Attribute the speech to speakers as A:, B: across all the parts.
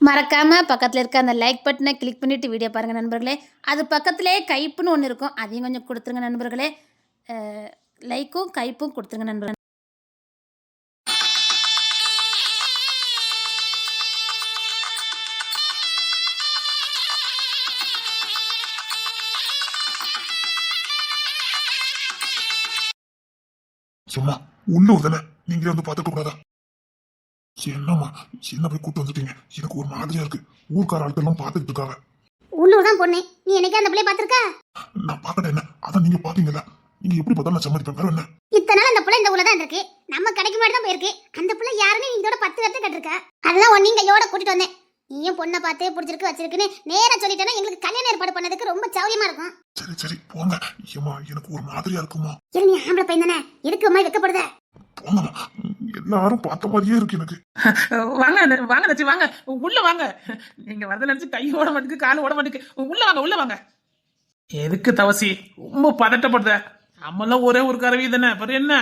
A: மறக்காம பக்கத்தில் இருக்க அந்த லைக் பட்டனை கிளிக் பண்ணிட்டு வீடியோ பாருங்கள் நண்பர்களே. அது பக்கத்திலே கைப்புன்னு ஒன்று இருக்கும், அதையும் கொஞ்சம் கொடுத்துருங்க நண்பர்களே. லைக்கும் கைப்பும் கொடுத்துருங்க நண்பர்களே.
B: சும்மா உள்ளூர் தானே, நீங்க வந்து பாத்துக்க கூடாதா? என்னம்மா என்ன போய் கூட்டு வந்துட்டீங்க? எனக்கு ஒரு மாதிரியா இருக்கு. ஊர்க்கார ஆட்கள் பாத்துக்கிட்டு இருக்காங்க.
A: உள்ளூர் தான் பொண்ணு, நீ எனக்கு அந்த பிள்ளைய பாத்துருக்க?
B: நான் பாக்கட்டேன் என்ன, அதான் நீங்க பாத்தீங்கல்ல. நீங்க எப்படி பார்த்தாலும் நான் சம்மதிப்பேன். வேற என்ன?
A: இத்தனை நாள் அந்த பிள்ளை இந்த ஊர்ல தான் இருக்கு, நம்ம கடைக்கு முன்னாடி தான் போயிருக்கு. அந்த பிள்ளை யாருன்னு இதோட 10 கத்து கட்டிருக்க. அதெல்லாம் ஒன்னு கையோட கூட்டிட்டு வந்தேன். நீயும் பொண்ணை பார்த்தே பிடிச்சிருக்கு வச்சிருக்குன்னு நேரா சொல்லிட்டேன்னா எங்களுக்கு கல்யாணம் ஏற்பாடு பண்ணதுக்கு ரொம்ப சௌரியமா இருக்கும்.
B: சரி சரி போங்க. ஏமா எனக்கு ஒரு மாதிரியா இருக்குமா?
A: நீ ஆம்பளை பையன் தானே, எதுக்கு அம்மா வைக்கப்படுத?
B: போங்கம்மா, எல்லாரும் பார்த்த மாதிரியே இருக்கு எனக்கு.
C: வாங்க வாங்க நச்சு வாங்க, உள்ள வாங்க. நீங்க வரத நினைச்சு கை ஓட மாட்டேங்குது, கால் ஓட மாட்டேங்குது. உள்ள வாங்க உள்ள வாங்க. எதுக்கு தவசி ரொம்ப பதட்டப்படுத? நம்மளாம் ஒரே ஒரு கரவி தானே, பாரு என்ன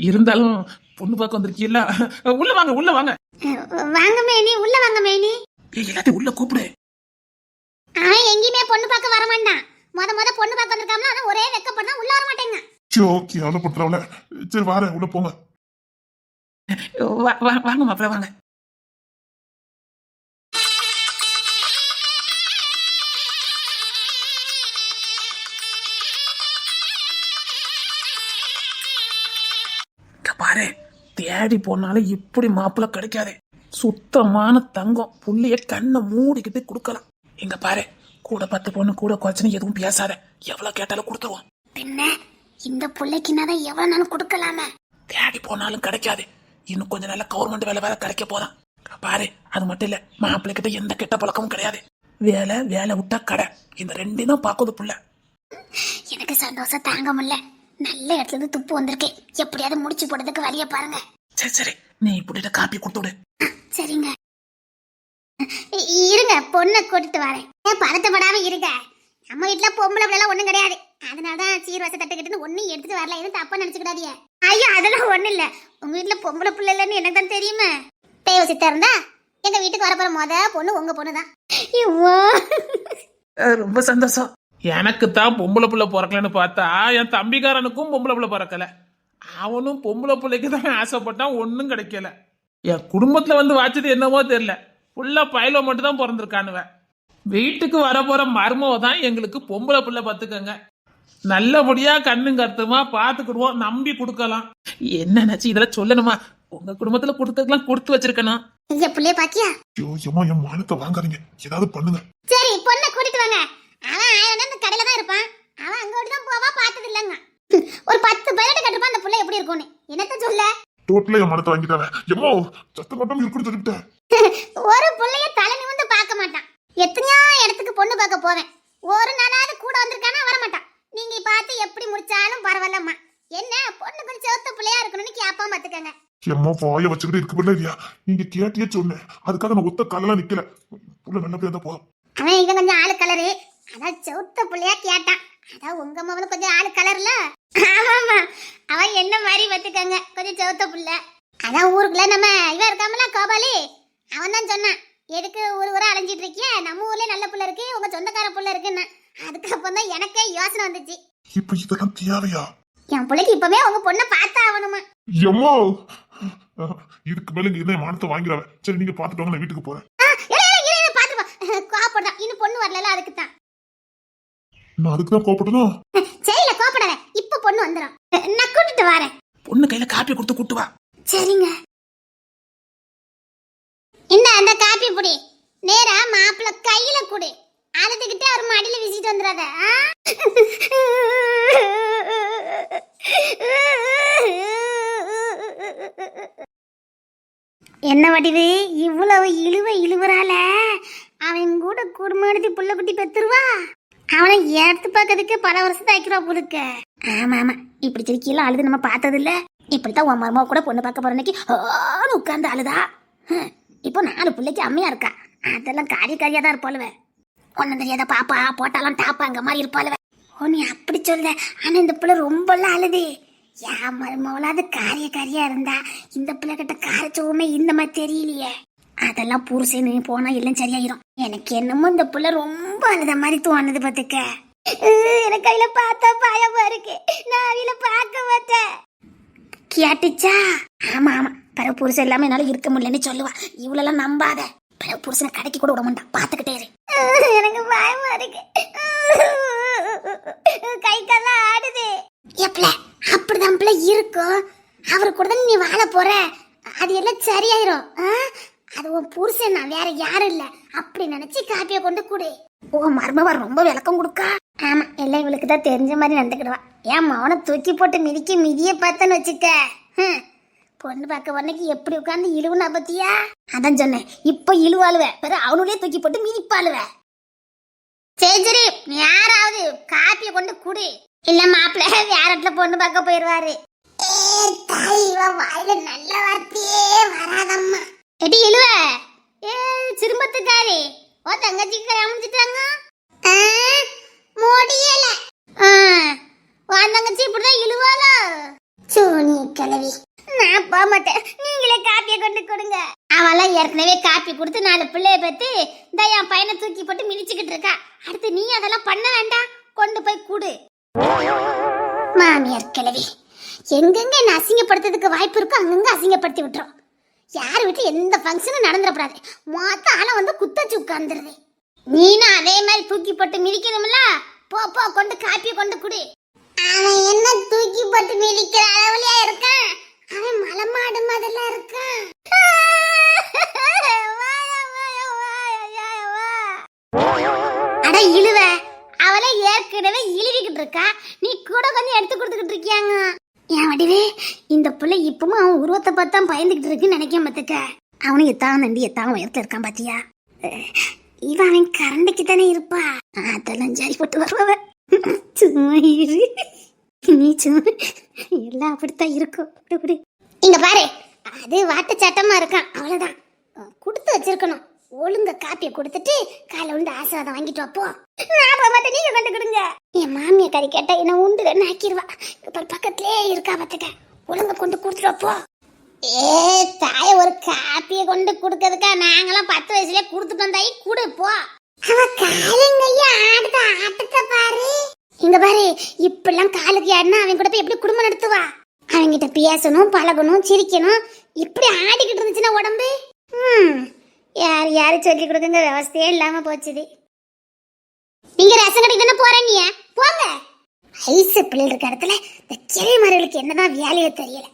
C: இருந்தாலும் பொண்ணு பார்க்க வந்திருக்கீல்ல. உள்ள வாங்க உள்ள வாங்க.
A: வாங்க மேனி, உள்ள வாங்க மேனி.
C: எல்லாத்தையும் உள்ள கூப்பிடு.
A: அவன் எங்கேயுமே பொண்ணு பார்க்க வர மாட்டான். முத பொண்ணு பார்க்க வந்திருக்காமல, அவன் ஒரே வெக்கப்படுறான், உள்ள வர மாட்டேங்க.
B: ஓகே அவ்வளவு பண்றவள. சரி வாரேன், உள்ள போங்க.
C: வாங்க மாப்பிள்ள வாங்க. பாரு, தேடி போனாலும் இப்படி மாப்பிள்ள கிடைக்காது. சுத்தமான தங்கம். புள்ளைய கண்ணை மூடிக்கிட்டு கொடுக்கலாம். எங்க பாரு, கூட 10 பொண்ணு கூட குறைச்சுன்னு எதுவும் பேசாத. எவ்வளவு கேட்டாலும் கொடுத்துருவோம்.
A: பின்ன இந்த பிள்ளைக்கு நான் எவ்வளவு நாளும் கொடுக்கலாமே.
C: தேடி போனாலும் கிடைக்காது. இன்னும் கொஞ்ச நாள் கவர்மெண்ட் வேலை வேற கிடைக்க போதான். பாரு, அது மட்டும் இல்ல, மாப்பிள்ளை கிட்ட எந்த கெட்ட பழக்கமும் கிடையாது. வேலை விட்டா கடை, இந்த 2 தான் பாக்குது புள்ள.
A: எனக்கு சந்தோஷம் தாங்க முடியல. நல்ல இடத்துல இருந்து துப்பு வந்திருக்கு. எப்படியாவது முடிச்சு போடுறதுக்கு வழிய பாருங்க.
C: சரி சரி, நீ இப்படி காப்பி கொடுத்துடு.
A: சரிங்க, இருங்க பொண்ணை கூட்டிட்டு வரேன். பதட்டப்படாம இருங்க. நம்ம வீட்டுல பொம்பளை பிள்ளை ஒண்ணும் கிடையாது. அதனாலதான் சீர்வச தட்டுக்கிட்டுன்னு ஒன்னும் எடுத்துட்டு வரல. எதுவும் தப்பா நினைச்சுக்கிடாதீங்க. ஐயோ அதெல்லாம் ஒண்ணு இல்ல. உங்க வீட்டுல பொம்பளை பிள்ளை இல்லன்னு எனக்கு தான் தெரியுமே. தேவ சித்தா இருந்தா எங்க வீட்டுக்கு வரப்போற முத பொண்ணு உங்க பொண்ணுதான்.
C: ரொம்ப சந்தோஷம். எனக்கு தான் பொம்பளை புள்ள பிறக்கலன்னு பார்த்தா என் தம்பிக்காரனுக்கும் பொம்பளை புள்ள பிறக்கல. அவனும் பொம்பளை பிள்ளைக்கு தான் ஆசைப்பட்டான், ஒன்னும் கிடைக்கல. என் குடும்பத்துல வந்து வாச்சது என்னவோ தெரியல, புள்ள பயலோ மட்டும் தான் பிறந்திருக்கானுவன். வீட்டுக்கு வர போற மருமவ தான் எங்களுக்கு பொம்பளை புள்ள பார்த்துக்கங்க. நல்லபடியா கண்ணும் கருத்துமா பாத்துக்கிடுவோம், நம்பி கொடுக்கலாம். என்ன நினைச்சு இதெல்லாம் சொல்லணுமா? உங்க குடும்பத்துல கொடுத்ததுலாம் கொடுத்து வச்சிருக்கணும்.
A: பிள்ளைய பாக்கியா?
B: என் மானத்தை வாங்காதீங்க, ஏதாவது பண்ணுங்க.
A: சரி பொண்ணை கூட்டிட்டு வாங்க. அவன் ஆயிரம் அந்த கடையில தான் இருப்பான். அவன் அங்கோட்டு தான் போவா, பார்த்தது இல்லங்க. ஒரு 10 பதினெட்டு கட்டிருப்பான். அந்த புள்ள எப்படி இருக்கும்னு என்னத்த சொல்ல?
B: டோட்டலா என் மானத்தை வாங்கிட்டாவே. எம்மோ சத்தம் மட்டும் இருக்குன்னு சொல்லிட்டேன்.
A: ஒரு புள்ளைய தலை நிமிர்ந்து பார்க்க மாட்டான். எத்தனையோ இடத்துக்கு பொண்ணு பார்க்க போவேன், ஒரு நாளாவது கூட வந்திருக்கானா வர மாட்டான். நீங்க பார்த்து எப்படி முடிச்சாலும் பரவாயில்லம்மா. என்ன பொண்ணு கொஞ்சம் செவத்த பிள்ளையா இருக்கணும்னு கேப்பா பாத்துக்கங்க.
B: எம்மா வாய வச்சுக்கிட்டு இருக்கு பிள்ளை இல்லையா? நீங்க கேட்டியே சொன்னேன், அதுக்காக நான் ஒத்த காலெல்லாம் நிக்கல. புள்ள நல்லபடியா தான் போதும்.
A: அவன் இங்க கொஞ்சம் ஆளு கலரு, அதான் செவத்த பிள்ளையா கேட்டான். அதான் உங்க மாவனும் கொஞ்சம் ஆளு கலர்ல. ஆமாமா, அவன் என்ன மாதிரி பாத்துக்கங்க, கொஞ்சம் செவத்த புள்ள. அதான் ஊருக்குள்ள நம்ம இவன் இருக்காமல கோபாலி, அவன் தான் சொன்னான், எதுக்கு ஊரா அலைஞ்சிட்டு இருக்கிய, நம்ம ஊர்ல நல்ல புள்ள இருக்கு, உங்க சொந்தக்கார புள்ள இருக்குன்னா. அதுக்கப்புறம் தான் எனக்கே யோசனை வந்துச்சு,
B: இப்ப இதெல்லாம் தேவையா?
A: என் பிள்ளைக்கு இப்பவே உங்க பொண்ணை பார்த்தா ஆகணுமா.
B: எம்மோ இதுக்கு மேல நீங்க என்ன மானத்தை வாங்கிறாவ. சரி நீங்க பாத்துட்டு வாங்க, நான் வீட்டுக்கு போறேன்.
A: கோபப்படாத, இன்னும் பொண்ணு வரல, அதுக்கு தான்.
B: நான் அதுக்கு தான் கோபப்படணும்.
A: சரில கோபப்படாத, இப்ப பொண்ணு வந்துடும். நான் கூட்டிட்டு வரேன்.
C: பொண்ணு கையில காப்பி கொடுத்து கூட்டு வா. சரிங்க.
A: இந்த அந்த காப்பி புடி, நேரா மாப்பிள்ள கையில குடு. அழுதுகிட்டே அவர் மடியில வீசிட்டு வந்துடாத. என்ன வடிவு இவ்வளவு இழுவரால அவன் கூட குடும்பம் எடுத்து புள்ள குட்டி பெத்துருவா. அவனை எடுத்து பார்க்கறதுக்கு பல வருஷத்தை ஆக்கிடுவா புழுக்க. ஆமா ஆமா, இப்படி சிரிக்கல அழுது நம்ம பார்த்தது இல்ல. இப்படித்தான் உன் மருமக கூட பொண்ணு பார்க்க போறன்னைக்கு உட்கார்ந்து அழுதா. இப்போ 4 பிள்ளைக்கு அம்மையா இருக்கா. அதெல்லாம் காரியா தான் இருப்பாளுவ. ஒன்னும் தெரியாத பாப்பா போட்டாலும் டாப்பாங்க மாதிரி இருப்பாளுவ. ஓ நீ அப்படி சொல்ற. ஆனா இந்த பிள்ளை ரொம்ப எல்லாம் அழுது. என் மருமகளாவது காரியா இருந்தா இந்த பிள்ளை கிட்ட காரச்சோமே இந்த மாதிரி தெரியலையே. அதெல்லாம் புருஷனு போனா எல்லாம் சரியாயிரும். எனக்கு என்னமோ இந்த புள்ள ரொம்ப அழுத மாதிரி தோணுது பாத்துக்க. எனக்கு கையில பார்த்தா பயமா இருக்கு. நான் அவில பார்க்க மாட்டேன். கேட்டுச்சா? ஆமா ஆமா, பிறகு புருஷன் எல்லாமே என்னால இருக்க முடியலன்னு சொல்லுவா. இவ்வளெல்லாம் நம்பாத. பிறகு புருஷனை கடைக்கு கூட விட மாட்டான், பாத்துக்கிட்டே இரு. எனக்கு பயமா இருக்கு. கை கால்லாம் ஆடுது. எப்பல அப்படிதான் பிள்ளை இருக்கும். அவரு கூட தான் நீ வாழ போற. அது எல்லாம் சரியாயிரும். அது உன் புருஷன், நான் வேற யாரும் இல்ல அப்படி நினைச்சு காப்பிய கொண்டு கொடு. ஓ மருமவ ரொம்ப விளக்கம் கொடுக்கா. ஆமா, எல்லாம் இவளுக்கு தான் தெரிஞ்ச மாதிரி நடந்துக்கிடுவா. ஏன் மவனை தூக்கி போட்டு மிதிய பார்த்தன்னு வச்சுக்க. பொண்ணு பார்க்க உடனேக்கு எப்படி உட்காந்து இழுவுனா பத்தியா? அதான் சொன்னேன், இப்ப இழுவாளுவ, பிறகு அவனுடைய தூக்கி போட்டு மிதிப்பாளுவ. சரி சரி, யாராவது காப்பிய கொண்டு குடு, இல்ல மாப்பிள்ள வேற இடத்துல பொண்ணு பார்க்க போயிருவாரு. வாயில நல்ல வார்த்தையே வராதம்மா. எடி இழுவ, சிறும்பத்துக்காரி ஓ தங்கச்சிக்கு கல்யாணிச்சிட்டாங்க. முடியல. உன் தங்கச்சி இப்படிதான் இழுவாளோ? சோனி கிளவி, நான் போக மாட்டேன். நீங்களே காப்பியை கொண்டு கொடுங்க. அவெல்லாம் ஏற்கனவே காப்பி கொடுத்து 4 பிள்ளைய பத்தி இந்த என் பையனை தூக்கி போட்டு மிதிச்சுக்கிட்டு இருக்கா. அடுத்து நீ அதெல்லாம் பண்ண வேண்டாம், கொண்டு போய் கூடு. மாமியார் கிளவி, எங்கெங்க என்ன அசிங்கப்படுத்துறதுக்கு வாய்ப்பு இருக்கோ அங்கங்க அசிங்கப்படுத்தி விட்டுரும். யார் வீட்டு எந்த ஃபங்க்ஷனும் நடந்துடக்கூடாது. மொத்த ஆளை வந்து குத்தச்சு உட்கார்ந்துருது. நீனும் அதே மாதிரி தூக்கி போட்டு மிதிக்கணும்ல. போ போ, கொண்டு காப்பியை கொண்டு குடி. அவன் என்ன தூக்கி போட்டு மிதிக்கிற அளவுலயா இருக்கான்? அவன் மலமாடு மாதிரில இருக்கான். அட இழுவ, அவளை ஏற்கனவே இழுவிக்கிட்டு இருக்கா. நீ கூட கொஞ்சம் எடுத்து கொடுத்துக்கிட்டு இருக்கியாங்க. என் வடிவே, இந்த பிள்ளை இப்பவும் அவன் உருவத்தை பார்த்தா பயந்துகிட்டு இருக்குன்னு நினைக்க மாத்துக்க. அவனும் எத்தான் நண்டி எத்தான் உயரத்துல இருக்கான் பாத்தியா? இவன் அவன் கரண்டைக்கு தானே இருப்பா. அதெல்லாம் ஜாரி போட்டு வருவ. சும்மா இரு, நீ சும்மா, எல்லாம் அப்படித்தான் இருக்கும். இங்க பாரு, அது வாட்டு சட்டமா இருக்கான், அவ்வளவுதான். கொடுத்து வச்சிருக்கணும். ஒழுங்க காப்பியை கொடுத்துட்டு காலை உண்டு ஆசீர்வாதம் வாங்கிட்டு வாப்போ. மட்டும் நீங்க கொண்டு கொடுங்க. என் மாமிய கறி கேட்டா என்ன உண்டு ஆக்கிடுவா. பக்கத்திலே இருக்கா பாத்துக்க. ஒழுங்க கொண்டு கொடுத்துட்டு வாப்போ. தாய ஒரு காப்பியை கொண்டு கொடுக்கறதுக்கா நாங்கெல்லாம் 10 வயசுலயே கொடுத்துட்டு வந்தாயி கூடு போ. அவ காலங்கையா ஆடுதா ஆட்டத்தை பாரு. இங்க பாரு, இப்பெல்லாம் காலுக்கு ஆடினா அவன் கூட போய் எப்படி குடும்பம் நடத்துவா? அவங்கிட்ட பேசணும், பழகணும், சிரிக்கணும். இப்படி ஆடிக்கிட்டு இருந்துச்சுன்னா உடம்பு யாரு சொல்லி கொடுக்குங்க விவசாயே இல்லாம போச்சுது. நீங்க ரசம் கடைக்கு தானே போறீங்க, போங்க. ஐசு பிள்ளை இருக்க இடத்துல இந்த கிளைமறைகளுக்கு என்னதான் வேலையோ தெரியல.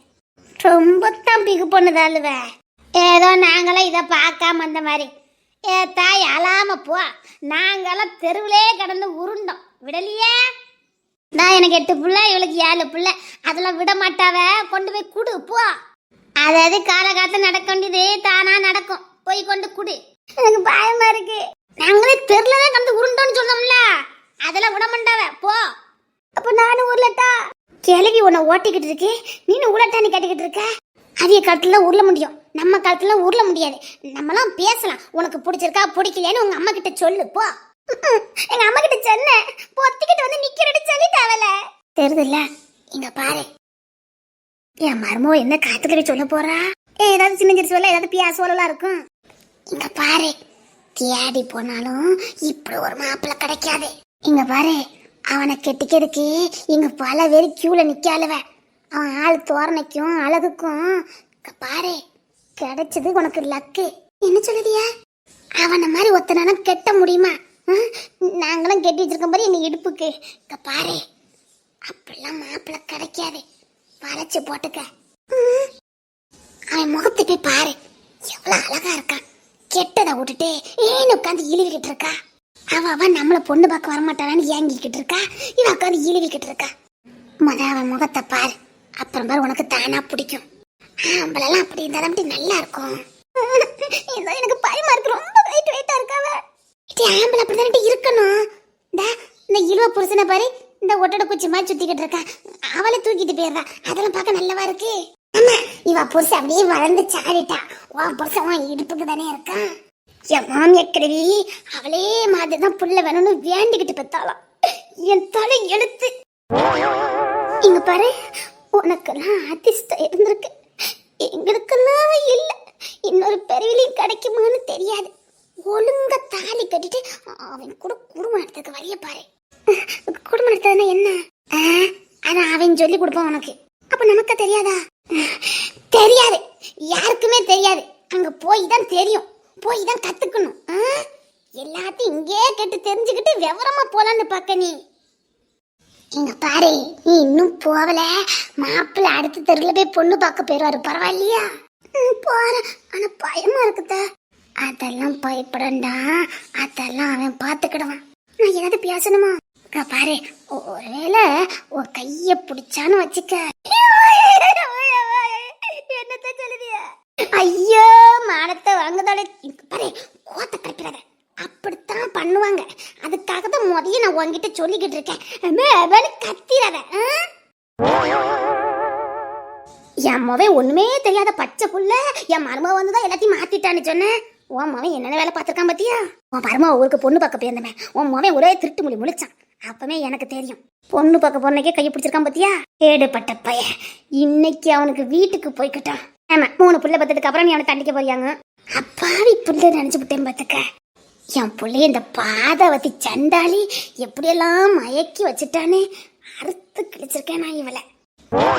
A: ரொம்ப தான் பிகு பண்ணுதாளுவ. ஏதோ நாங்களாம் இதை பார்க்காம அந்த மாதிரி. தாய் அழாம போ. நாங்களாம் தெருவிலே கடந்து உருண்டோம், விடலையே. நான் எனக்கு 8 பிள்ளை, இவளுக்கு 7 பிள்ளை. அதெல்லாம் விட மாட்டாவ. கொண்டு போய் குடு போ. அதாவது காலகாலத்துல நடக்க வேண்டியது தானா நடக்கும். போய் கொண்டு குடு. எனக்கு பயமா இருக்கு. நாங்களே தெருலதான் கடந்து உருண்டோன்னு சொன்னோம்ல, அதெல்லாம் விட மாட்டாவ போ. அப்ப நானும் உருளட்டா? கிளவி உன்னை ஓட்டிக்கிட்டு இருக்கு, நீனு உருளட்டான்னு கேட்டுக்கிட்டு இருக்க. அதிக காலத்துல உருள முடியும், நம்ம காலத்துல உருள முடியாது. நம்மளாம் பேசலாம். உனக்கு பிடிச்சிருக்கா பிடிக்கலையான்னு உங்க அம்மா கிட்ட சொல்லு போ. எங்க அம்மா கிட்ட சொன்ன பொத்திக்கிட்டு வந்து நிக்கிறேன்னு சொல்லிட்டாவல. தெரியுதுல்ல? இங்க பாரு, என் மருமோ என்ன காத்துக்கிட்ட சொல்ல போறா? ஏதாவது சின்ன சிறு சொல்ல, ஏதாவது பியா சொல்லலாம் இருக்கும். இங்க பாரு, தேடி போனாலும் இப்படி ஒரு மாப்பிள்ள கிடைக்காது. இங்க பாரு, அவனை கெட்டிக்கிறதுக்கு இங்க பல பேர் கியூல நிக்காளுவ. அவன் ஆள் தோரணைக்கும் அழகுக்கும் பாரு கிடைச்சது உனக்கு லக்கு. என்ன சொல்லுதியா? அவனை மாதிரி ஒத்தனாலும் கெட்ட முடியுமா? நாங்களும் கெட்டி வச்சிருக்க மாதிரி எங்க இடுப்புக்கு. இங்க பாரு, அப்படிலாம் மாப்பிள்ள கிடைக்காது. வளைச்சு போட்டுக்க. அவன் முகத்தை போய் பாரு, எவ்வளவு அழகா இருக்கான். கெட்டதை விட்டுட்டு ஏன்னு உட்காந்து இழுவிக்கிட்டு இருக்கா. அவ நம்மள பொண்ணு பார்க்க வரமாட்டானு ஏங்கிக்கிட்டு இருக்கா. இவ உட்காந்து இழுவிக்கிட்டு இருக்கா. அவன் முகத்தை பாரு, அப்புறம் பாரு உனக்கு தானா பிடிக்கும். ஆம்பளெல்லாம் அப்படி இருந்தாலும் அப்படி நல்லா இருக்கும். எனக்கு பயமா இருக்கு, ரொம்ப வெயிட்டா இருக்காவ. ஆம்பளை அப்படிதான் இருக்கணும். இந்த இழுவ புருஷனை பாரு, இந்த ஒட்டடை குச்சி மாதிரி சுத்திக்கிட்டு இருக்கா. அவளை தூக்கிட்டு போயிடுறா. அதெல்லாம் பார்க்க நல்லவா இருக்கு. ஆமா, இவ புருஷன் அப்படியே வளர்ந்து சாடிட்டா. உன் புருஷன் உன் இடுப்புக்கு தானே இருக்கான். என் மாமிய கிழவி அவளே மாதிரிதான் புள்ள வேணும்னு வேண்டிக்கிட்டு பெத்தாளாம். என் தலை எழுத்து. இங்க பாரு, உனக்கெல்லாம் அதிர்ஷ்டம் இருந்திருக்கு, எங்களுக்கெல்லாம் இல்ல. இன்னொரு பிறவிலையும் கிடைக்குமா அவன் கூட குடும்பம் எடுத்துக்க வழிய பாரு. குடும்பம் எடுத்ததுன்னா என்ன? ஆனா அவன் சொல்லி கொடுப்பான் உனக்கு. அப்ப நமக்கு தெரியாதா? தெரியாது, யாருக்குமே தெரியாது. அங்க போய் தான் தெரியும், போய் தான் கத்துக்கணும். எல்லாத்தையும் இங்கே கேட்டு தெரிஞ்சுக்கிட்டு விவரமா போலான்னு பாக்க நீ. இங்க பாரு, நீ இன்னும் போகல. மாப்பிள்ள அடுத்த தெருல போய் பொண்ணு பார்க்க போயிருவாரு, பரவாயில்லையா? போறேன், ஆனா பயமா இருக்குதா. அதெல்லாம் பயப்படண்டா, அதெல்லாம் அவன் பாத்துக்கிடுவான். நான் ஏதாவது பேசணுமா? பாரு, ஒருவேளை உன் கைய பிடிச்சான்னு வச்சுக்க. என்னத்த சொல்லுதிய? ஐயோ, மானத்தை வாங்குதாலே. பாரு, கோத்த கற்பிடாத. அப்படித்தான் பண்ணுவாங்க. அதுக்காக தான் முதல்ல நான் உன்கிட்ட சொல்லிக்கிட்டு இருக்கேன். கத்திராத. என் மவன் ஒண்ணுமே தெரியாத பச்சை புள்ள என் மருமக வந்துதான் எல்லாத்தையும் மாத்திட்டான்னு சொன்னேன். உன் மவன் என்னென்ன வேலை பார்த்திருக்கான் பாத்தியா? உன் மருமக ஊருக்கு பொண்ணு பார்க்க போயிருந்தவன் உன் மவன் ஒரே திருட்டு மொழி முழிச்சான். அப்பவே எனக்கு தெரியும், பொண்ணு பார்க்க பொண்ணுக்கே கையை பிடிச்சிருக்கான் பாத்தியா? ஏடுபட்ட பைய. இன்னைக்கு அவனுக்கு வீட்டுக்கு போய்கிட்டான். ஆமா, 3 புள்ள பத்ததுக்கு அப்புறம் நீ அவனை தண்டிக்க போறியாங்க. அப்பாவி புள்ள நினைச்சு விட்டேன் பாத்துக்க. என் புள்ளைய இந்த பாதவத்தி சண்டாளி எப்படியெல்லாம் மயக்கி வச்சுட்டானே. அறுத்து கிழிச்சிருக்கேன் நான் இவளை.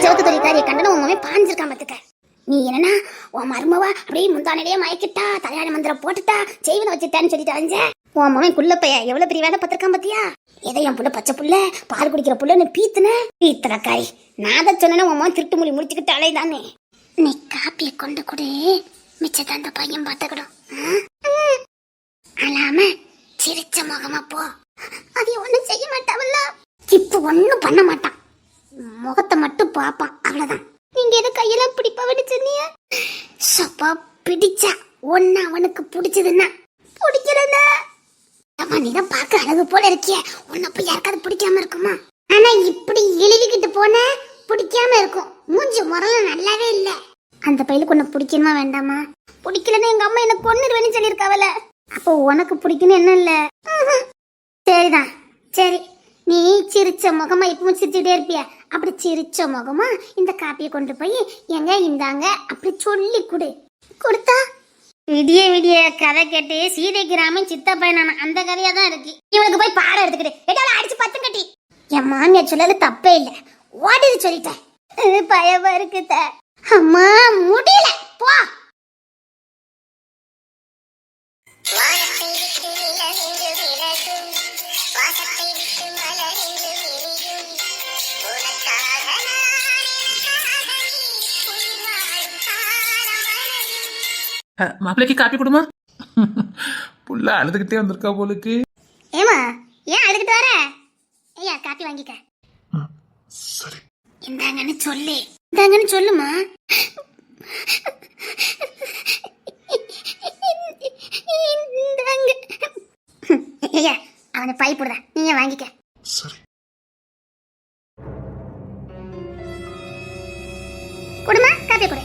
A: சோத்து தொழிற்காரிய கண்டன உன் மகன் பாஞ்சிருக்கான் பாத்துக்க. நீ என்னன்னா உன் மருமவா அப்படியே முந்தானிலேயே மயக்கிட்டா, தலையாணி மந்திரம் போட்டுட்டா, செய்வன வச்சுட்டான்னு சொல்லிட்டு அலைஞ்ச. உன் மகன் குள்ள பைய எவ்வளவு பெரிய வேலை பார்த்திருக்கான் பாத்தியா? எதை என் புள்ள பச்சை புள்ள பால் குடிக்கிற புள்ளன்னு பீத்தலக்காரி. நான் தான் சொன்னேன்னா உன் மகன் திருட்டு மொழி முடிச்சுக்கிட்டு அலைதானே. நீ காப்பியை கொண்டு கொடு, மிச்சத்தை அந்த பையன் பார்த்துக்கிடும். அலாம சிரிச்ச முகமா போ. அது ஒண்ணும் செய்ய மாட்டாவல்ல. இப்ப ஒண்ணும் பண்ண மாட்டான், முகத்தை மட்டும் பாப்பான், அவ்வளவுதான். நீங்க எது கையெல்லாம் பிடிப்பாவன்னு சொன்னீங்க. சப்பா பிடிச்சா ஒன்னு அவனுக்கு பிடிச்சதுன்னா பிடிக்கலன்னா நீதான் பார்க்க அழகு போல இருக்கிய. உன்னை போய் யாருக்காவது பிடிக்காம இருக்குமா? ஆனா இப்படி இழுவிக்கிட்டு போன பிடிக்காம இருக்கும். மூஞ்சி முறையில நல்லாவே இல்ல. அந்த பையலுக்கு உன்னை பிடிக்கணுமா வேண்டாமா? பிடிக்கலன்னா எங்க அம்மா என்ன கொன்னுருவேன்னு சொல்லியிருக்காவல. அப்போ உனக்கு பிடிக்கணும் என்ன இல்ல? சரிதான், சரி. நீ சிரிச்ச முகமா இப்பவும் சிரிச்சுட்டே இருப்பிய. அப்படி சிரிச்ச முகமா இந்த காப்பியை கொண்டு போய் எங்க இந்தாங்க அப்படி சொல்லி கொடு. கொடுத்தா விடிய விடிய கதை கேட்டு சீதைக்கு ராமன் சித்த பையனான அந்த கதையா தான் இருக்கு. இவனுக்கு போய் பாடம் எடுத்துக்கிட்டு எட்டால அடிச்சு பத்து கட்டி. என் மாமியார் சொல்லல தப்பே இல்ல, ஓடிது சொல்லிட்டேன். பயமா இருக்குத. அம்மா முடியல, போ.
C: மாப்பிள்ளைக்கு காப்பி கொடுமா. புள்ள அழுதுகிட்டே வந்திருக்கா போலுக்கு.
A: ஏமா ஏன் அழுதுகிட்டு வர? ஐயா காப்பி வாங்கிக்க.
B: சரி,
A: இந்தாங்கன்னு சொல்லு, இந்தாங்கன்னு சொல்லுமா. ஐயா அவனை பை போடுற, நீங்க வாங்கிக்க.
B: சரி.
A: கொடுமா, காப்பி கொடு.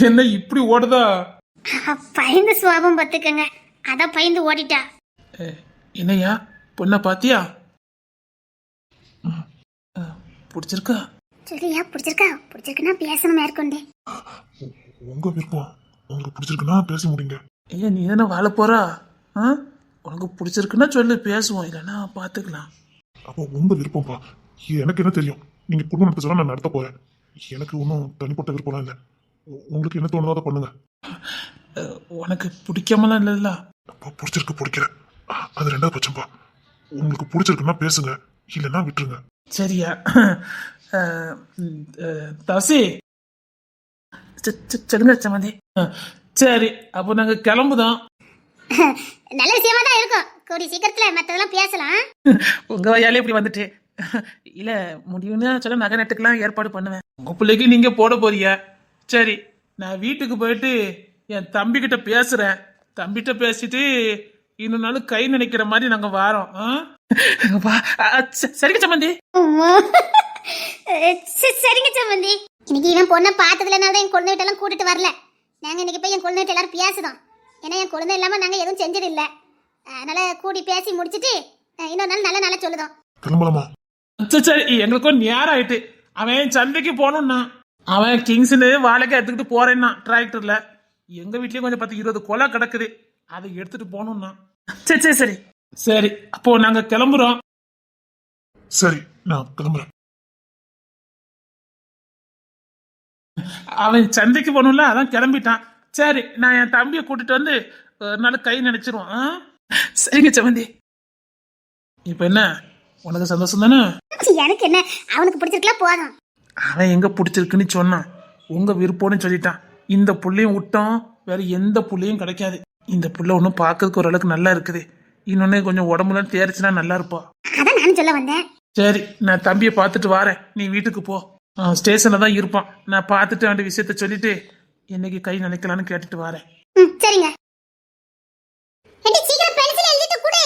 C: என்ன இப்படி ஓடுதா?
A: பயந்து சுவாபம் பத்துக்கங்க, அத பயந்து ஓடிட்டா.
C: என்னையா பொண்ண பாத்தியா? பிடிச்சிருக்கா?
A: சொல்லியா பிடிச்சிருக்கா? பிடிச்சிருக்குன்னா பேசணும் மேற்கொண்டு.
B: உங்க விருப்பம், உங்களுக்கு பிடிச்சிருக்குன்னா பேசி முடிங்க.
C: ஏன் நீ தானே வாழ போறா? உனக்கு பிடிச்சிருக்குன்னா சொல்லு, பேசுவோம், இல்லைன்னா பாத்துக்கலாம்.
B: அப்போ உங்க விருப்பம்ப்பா, எனக்கு என்ன தெரியும்? நீங்க குடும்பம் நடத்த சொன்னா நான் நடத்த போறேன். எனக்கு ஒன்றும் தனிப்பட்ட விருப்பம்லாம் இல்லை. உங்களுக்கு என்ன தோணுதோ அதை பண்ணுங்க.
C: உனக்கு பிடிக்காமலாம் இல்லைல்ல?
B: அப்போ பிடிச்சிருக்கு, பிடிக்கிறேன், அது 2வது பட்சம்ப்பா. உங்களுக்கு பிடிச்சிருக்குன்னா பேசுங்க, இல்லைன்னா விட்டுருங்க.
C: சரியா? தசி சொல்லுங்க சமந்தி. சரி, அப்போ நாங்க கிளம்புதோம்.
A: நல்ல விஷயமா தான் இருக்கும். கூடி சீக்கிரத்துல மத்ததெல்லாம் பேசலாம்.
C: உங்க வயாலே இப்படி வந்துட்டு இல்ல முடியும்னு சொல்ல நகை நட்டுக்கெல்லாம் ஏற்பாடு பண்ணுவேன். உங்க பிள்ளைக்கு நீங்க போட போறீங்க. சரி, நான் வீட்டுக்கு போயிட்டு என் தம்பி கிட்ட பேசுறேன். தம்பிகிட்ட பேசிட்டு இன்னொரு நாள் கை நினைக்கிற மாதிரி நாங்க வாரோம். சரிங்க சம்பந்தி.
A: சரிங்க சம்பந்தி. இன்னைக்கு இவன் பொண்ணை பார்த்ததுலனால என் குழந்தை வீட்டெல்லாம் கூட்டிட்டு வரல. நாங்க இன்னைக்கு போய் என் குழந்தை வீட்டு எல்லாரும் பேசுதோம். ஏன்னா என் குழந்தை இல்லாம நாங்க எதுவும் செஞ்சது இல்ல. அதனால கூடி பேசி முடிச்சிட்டு இன்னொரு நாள் நல்ல சொல்லுதோம்.
B: கிளம்பலாமா?
C: சரி, எங்களுக்கும் நேரம் ஆயிட்டு. அவன் சந்தைக்கு போகணும்னா அவன் கிங்ஸ்னு வாழைக்காய் எடுத்துக்கிட்டு போறேன்னா டிராக்டர்ல. எங்க வீட்லயும் கொஞ்சம் 10-20 கொலை கிடக்குது, அதை எடுத்துட்டு போகணும்னா. சரி சரி சரி சரி, அப்போ நாங்க கிளம்புறோம்.
B: சரி, நான் கிளம்புறேன்.
C: அவன் சந்தைக்கு போகணும்ல, அதான் கிளம்பிட்டான். சரி, நான் என் தம்பியை கூட்டிட்டு வந்து ஒரு நாள் கை நினைச்சிருவான். சரிங்க சமந்தி. இப்ப என்ன, உனக்கு சந்தோஷம் தானே?
A: எனக்கு என்ன, அவனுக்கு பிடிச்சிருக்கலாம் போதும்.
C: அவன் எங்க பிடிச்சிருக்குன்னு சொன்னான், உங்க விருப்பம்னு சொல்லிட்டான். இந்த புள்ளையும் விட்டோம், வேற எந்த புள்ளையும் கிடைக்காது. இந்த புள்ள ஒன்றும் பார்க்கறதுக்கு ஓரளவுக்கு நல்லா இருக்குது, இன்னொன்னு கொஞ்சம் உடம்புல தேரிச்சுனா நல்லா இருப்பா.
A: அதான் நானும் சொல்ல வந்தேன்.
C: சரி, நான் தம்பியை பார்த்துட்டு வரேன், நீ வீட்டுக்கு போ. ஸ்டேஷன்ல தான் இருப்பான், நான் பார்த்துட்டு அவன் விஷயத்த சொல்லிட்டு என்னைக்கு கை நினைக்கலான்னு கேட்டுட்டு வரேன்.
A: சரிங்க. சீக்கிரம் பென்சில் எழுதிட்டு கூட.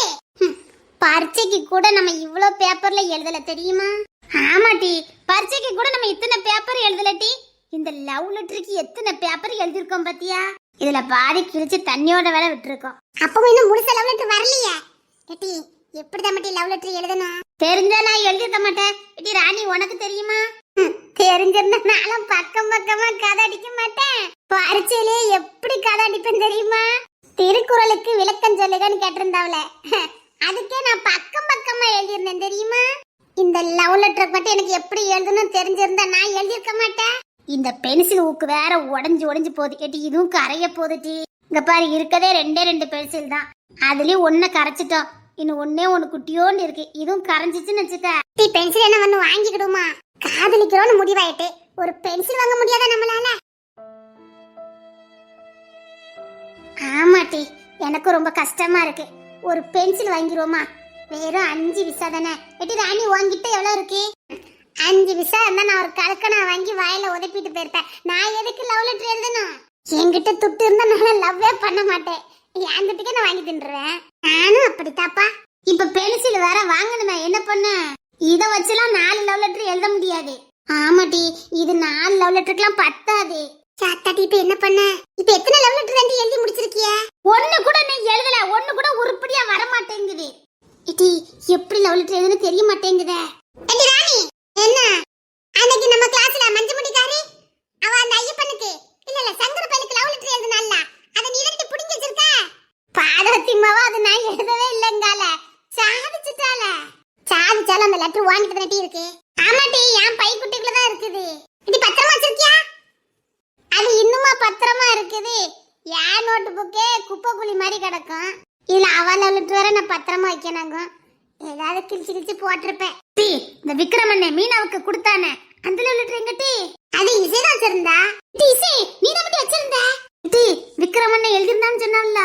A: பரீட்சைக்கு கூட நம்ம இவ்ளோ பேப்பர்ல எழுதல தெரியுமா? ஆமாட்டி, பரீட்சைக்கு கூட நம்ம இத்தனை பேப்பர் எழுதலட்டி. இந்த லவ் லெட்டருக்கு எத்தனை பேப்பர் எழுதிருக்கோம் பாத்தியா? இதுல பாதி கிழிச்சு தண்ணியோட வேலை விட்டுருக்கோம். அப்பவும் இன்னும் முழுச லவ் லெட்டர் வரலையே. ஏட்டி, எப்படிதான் மட்டி லவ் லெட்டர் எழுதணும்? தெரிஞ்சா நான் எழுதிட மாட்டேன். ஏட்டி ராணி, உனக்கு தெரியுமா? தெரிஞ்சிருந்தா நானும் பக்கம் பக்கமா கதை அடிக்க மாட்டேன். பரீட்சையிலே எப்படி கதை அடிப்பேன் தெரியுமா? திருக்குறளுக்கு விளக்கம் சொல்லுகன்னு கேட்டிருந்தாவல, அதுக்கே நான் பக்கம் பக்கமா எழுதியிருந்தேன் தெரியுமா? இந்த லவ் லெட்டர் பத்தி எனக்கு எப்படி எழுதணும் தெரிஞ்சிருந்தா நான் எழுதியிருக்க மாட்டேன். இந்த பென்சில் ஊக்கு வேற உடஞ்சு போகுது கேட்டி, இதுவும் கரைய போகுதுட்டி. இங்க பாரு, இருக்கதே 2 பென்சில் தான், அதுலயும் ஒன்ன கரைச்சிட்டோம், இன்னும் ஒண்ணு குட்டியோண்டு இருக்கு, இதுவும் கரைஞ்சிச்சுன்னு வச்சுக்க. பென்சில் என்ன வந்து வாங்கிக்கிடுமா? காதலிக்கிறோன்னு முடிவாயிட்டு ஒரு பென்சில் வாங்க முடியாதா நம்மளால? ஆமாட்டி, எனக்கு ரொம்ப கஷ்டமா இருக்கு. ஒரு பென்சில் வாங்கிடுவோமா? வெறும் 5 விசா தானே. எட்டி ராணி, உன்கிட்ட எவ்வளவு இருக்கு? 5 விசா இருந்தா நான் ஒரு கலக்கணா வாங்கி வாயில உதப்பிட்டு போயிருப்பேன். நான் எதுக்கு லவ் லெட்டர் எழுதணும்? என்கிட்ட துட்டு இருந்தா நான் லவ்வே பண்ண மாட்டேன். என் துட்டுக்கே நான் வாங்கி தின்றுவேன். நானும் அப்படித்தாப்பா. இப்ப பென்சில் வேற வாங்கணுமே, என்ன பண்ண? இத வச்சுலாம் 4 லவ் லெட்டர் எழுத முடியாது. ஆமாட்டி, இது 4 லவ் லெட்டருக்குலாம் பத்தாது. சாத்தாட்டி, இப்ப என்ன பண்ண? இப்ப எத்தனை லவ் லெட்டர் வந்து எழுதி முடிச்சிருக்கிய? ஒண்ணு கூட நீ எழுதல, ஒண்ணு கூட உருப்படியா வர மாட்டேங்குது. இடி, எப்படி லவ் லெட்டர் எழுதுன்னு தெரிய மாட்டேங்குதே. ஏடி ராணி, என்ன அன்னைக்கு நம்ம கிளாஸ்ல மஞ்சமுடிக்காரி அவ அந்த ஐயப்பனுக்கு இல்ல சங்கர பையனுக்கு லவ் லெட்டர் எழுதுனால, அத நீ எடுத்து புடிங்க வச்சிருக்க? பாதத்திமாவா, அது நான் எழுதவே இல்லங்கல, சாதிச்சிட்டால. சாதிச்சால அந்த லெட்டர் வாங்கிட்டு நட்டி இருக்கு. ஆமாட்டி, என் பை குட்டிக்குள்ள தான் இருக்குது. இது பத்திரமா வச்சிருக்கியா? அது இன்னுமா பத்திரமா இருக்குது. என் நோட்டு புக்கே குப்பை குழி மாதிரி கிடக்கும். இல்ல அவள் லெட்டர் வேற நான் பத்திரமா வைக்கணுங்க. ஏதாவது கிழிச்சு போட்டிருப்பேன். இந்த விக்ரமண்ணே மீனாவுக்கு கொடுத்தானே, அந்த லெட்டர் எங்கட்டி? அது இசை தான் வச்சிருந்தா. இசை நீ தான் மட்டும் வச்சிருந்த. விக்ரமண்ணே எழுதிருந்தான்னு சொன்னால,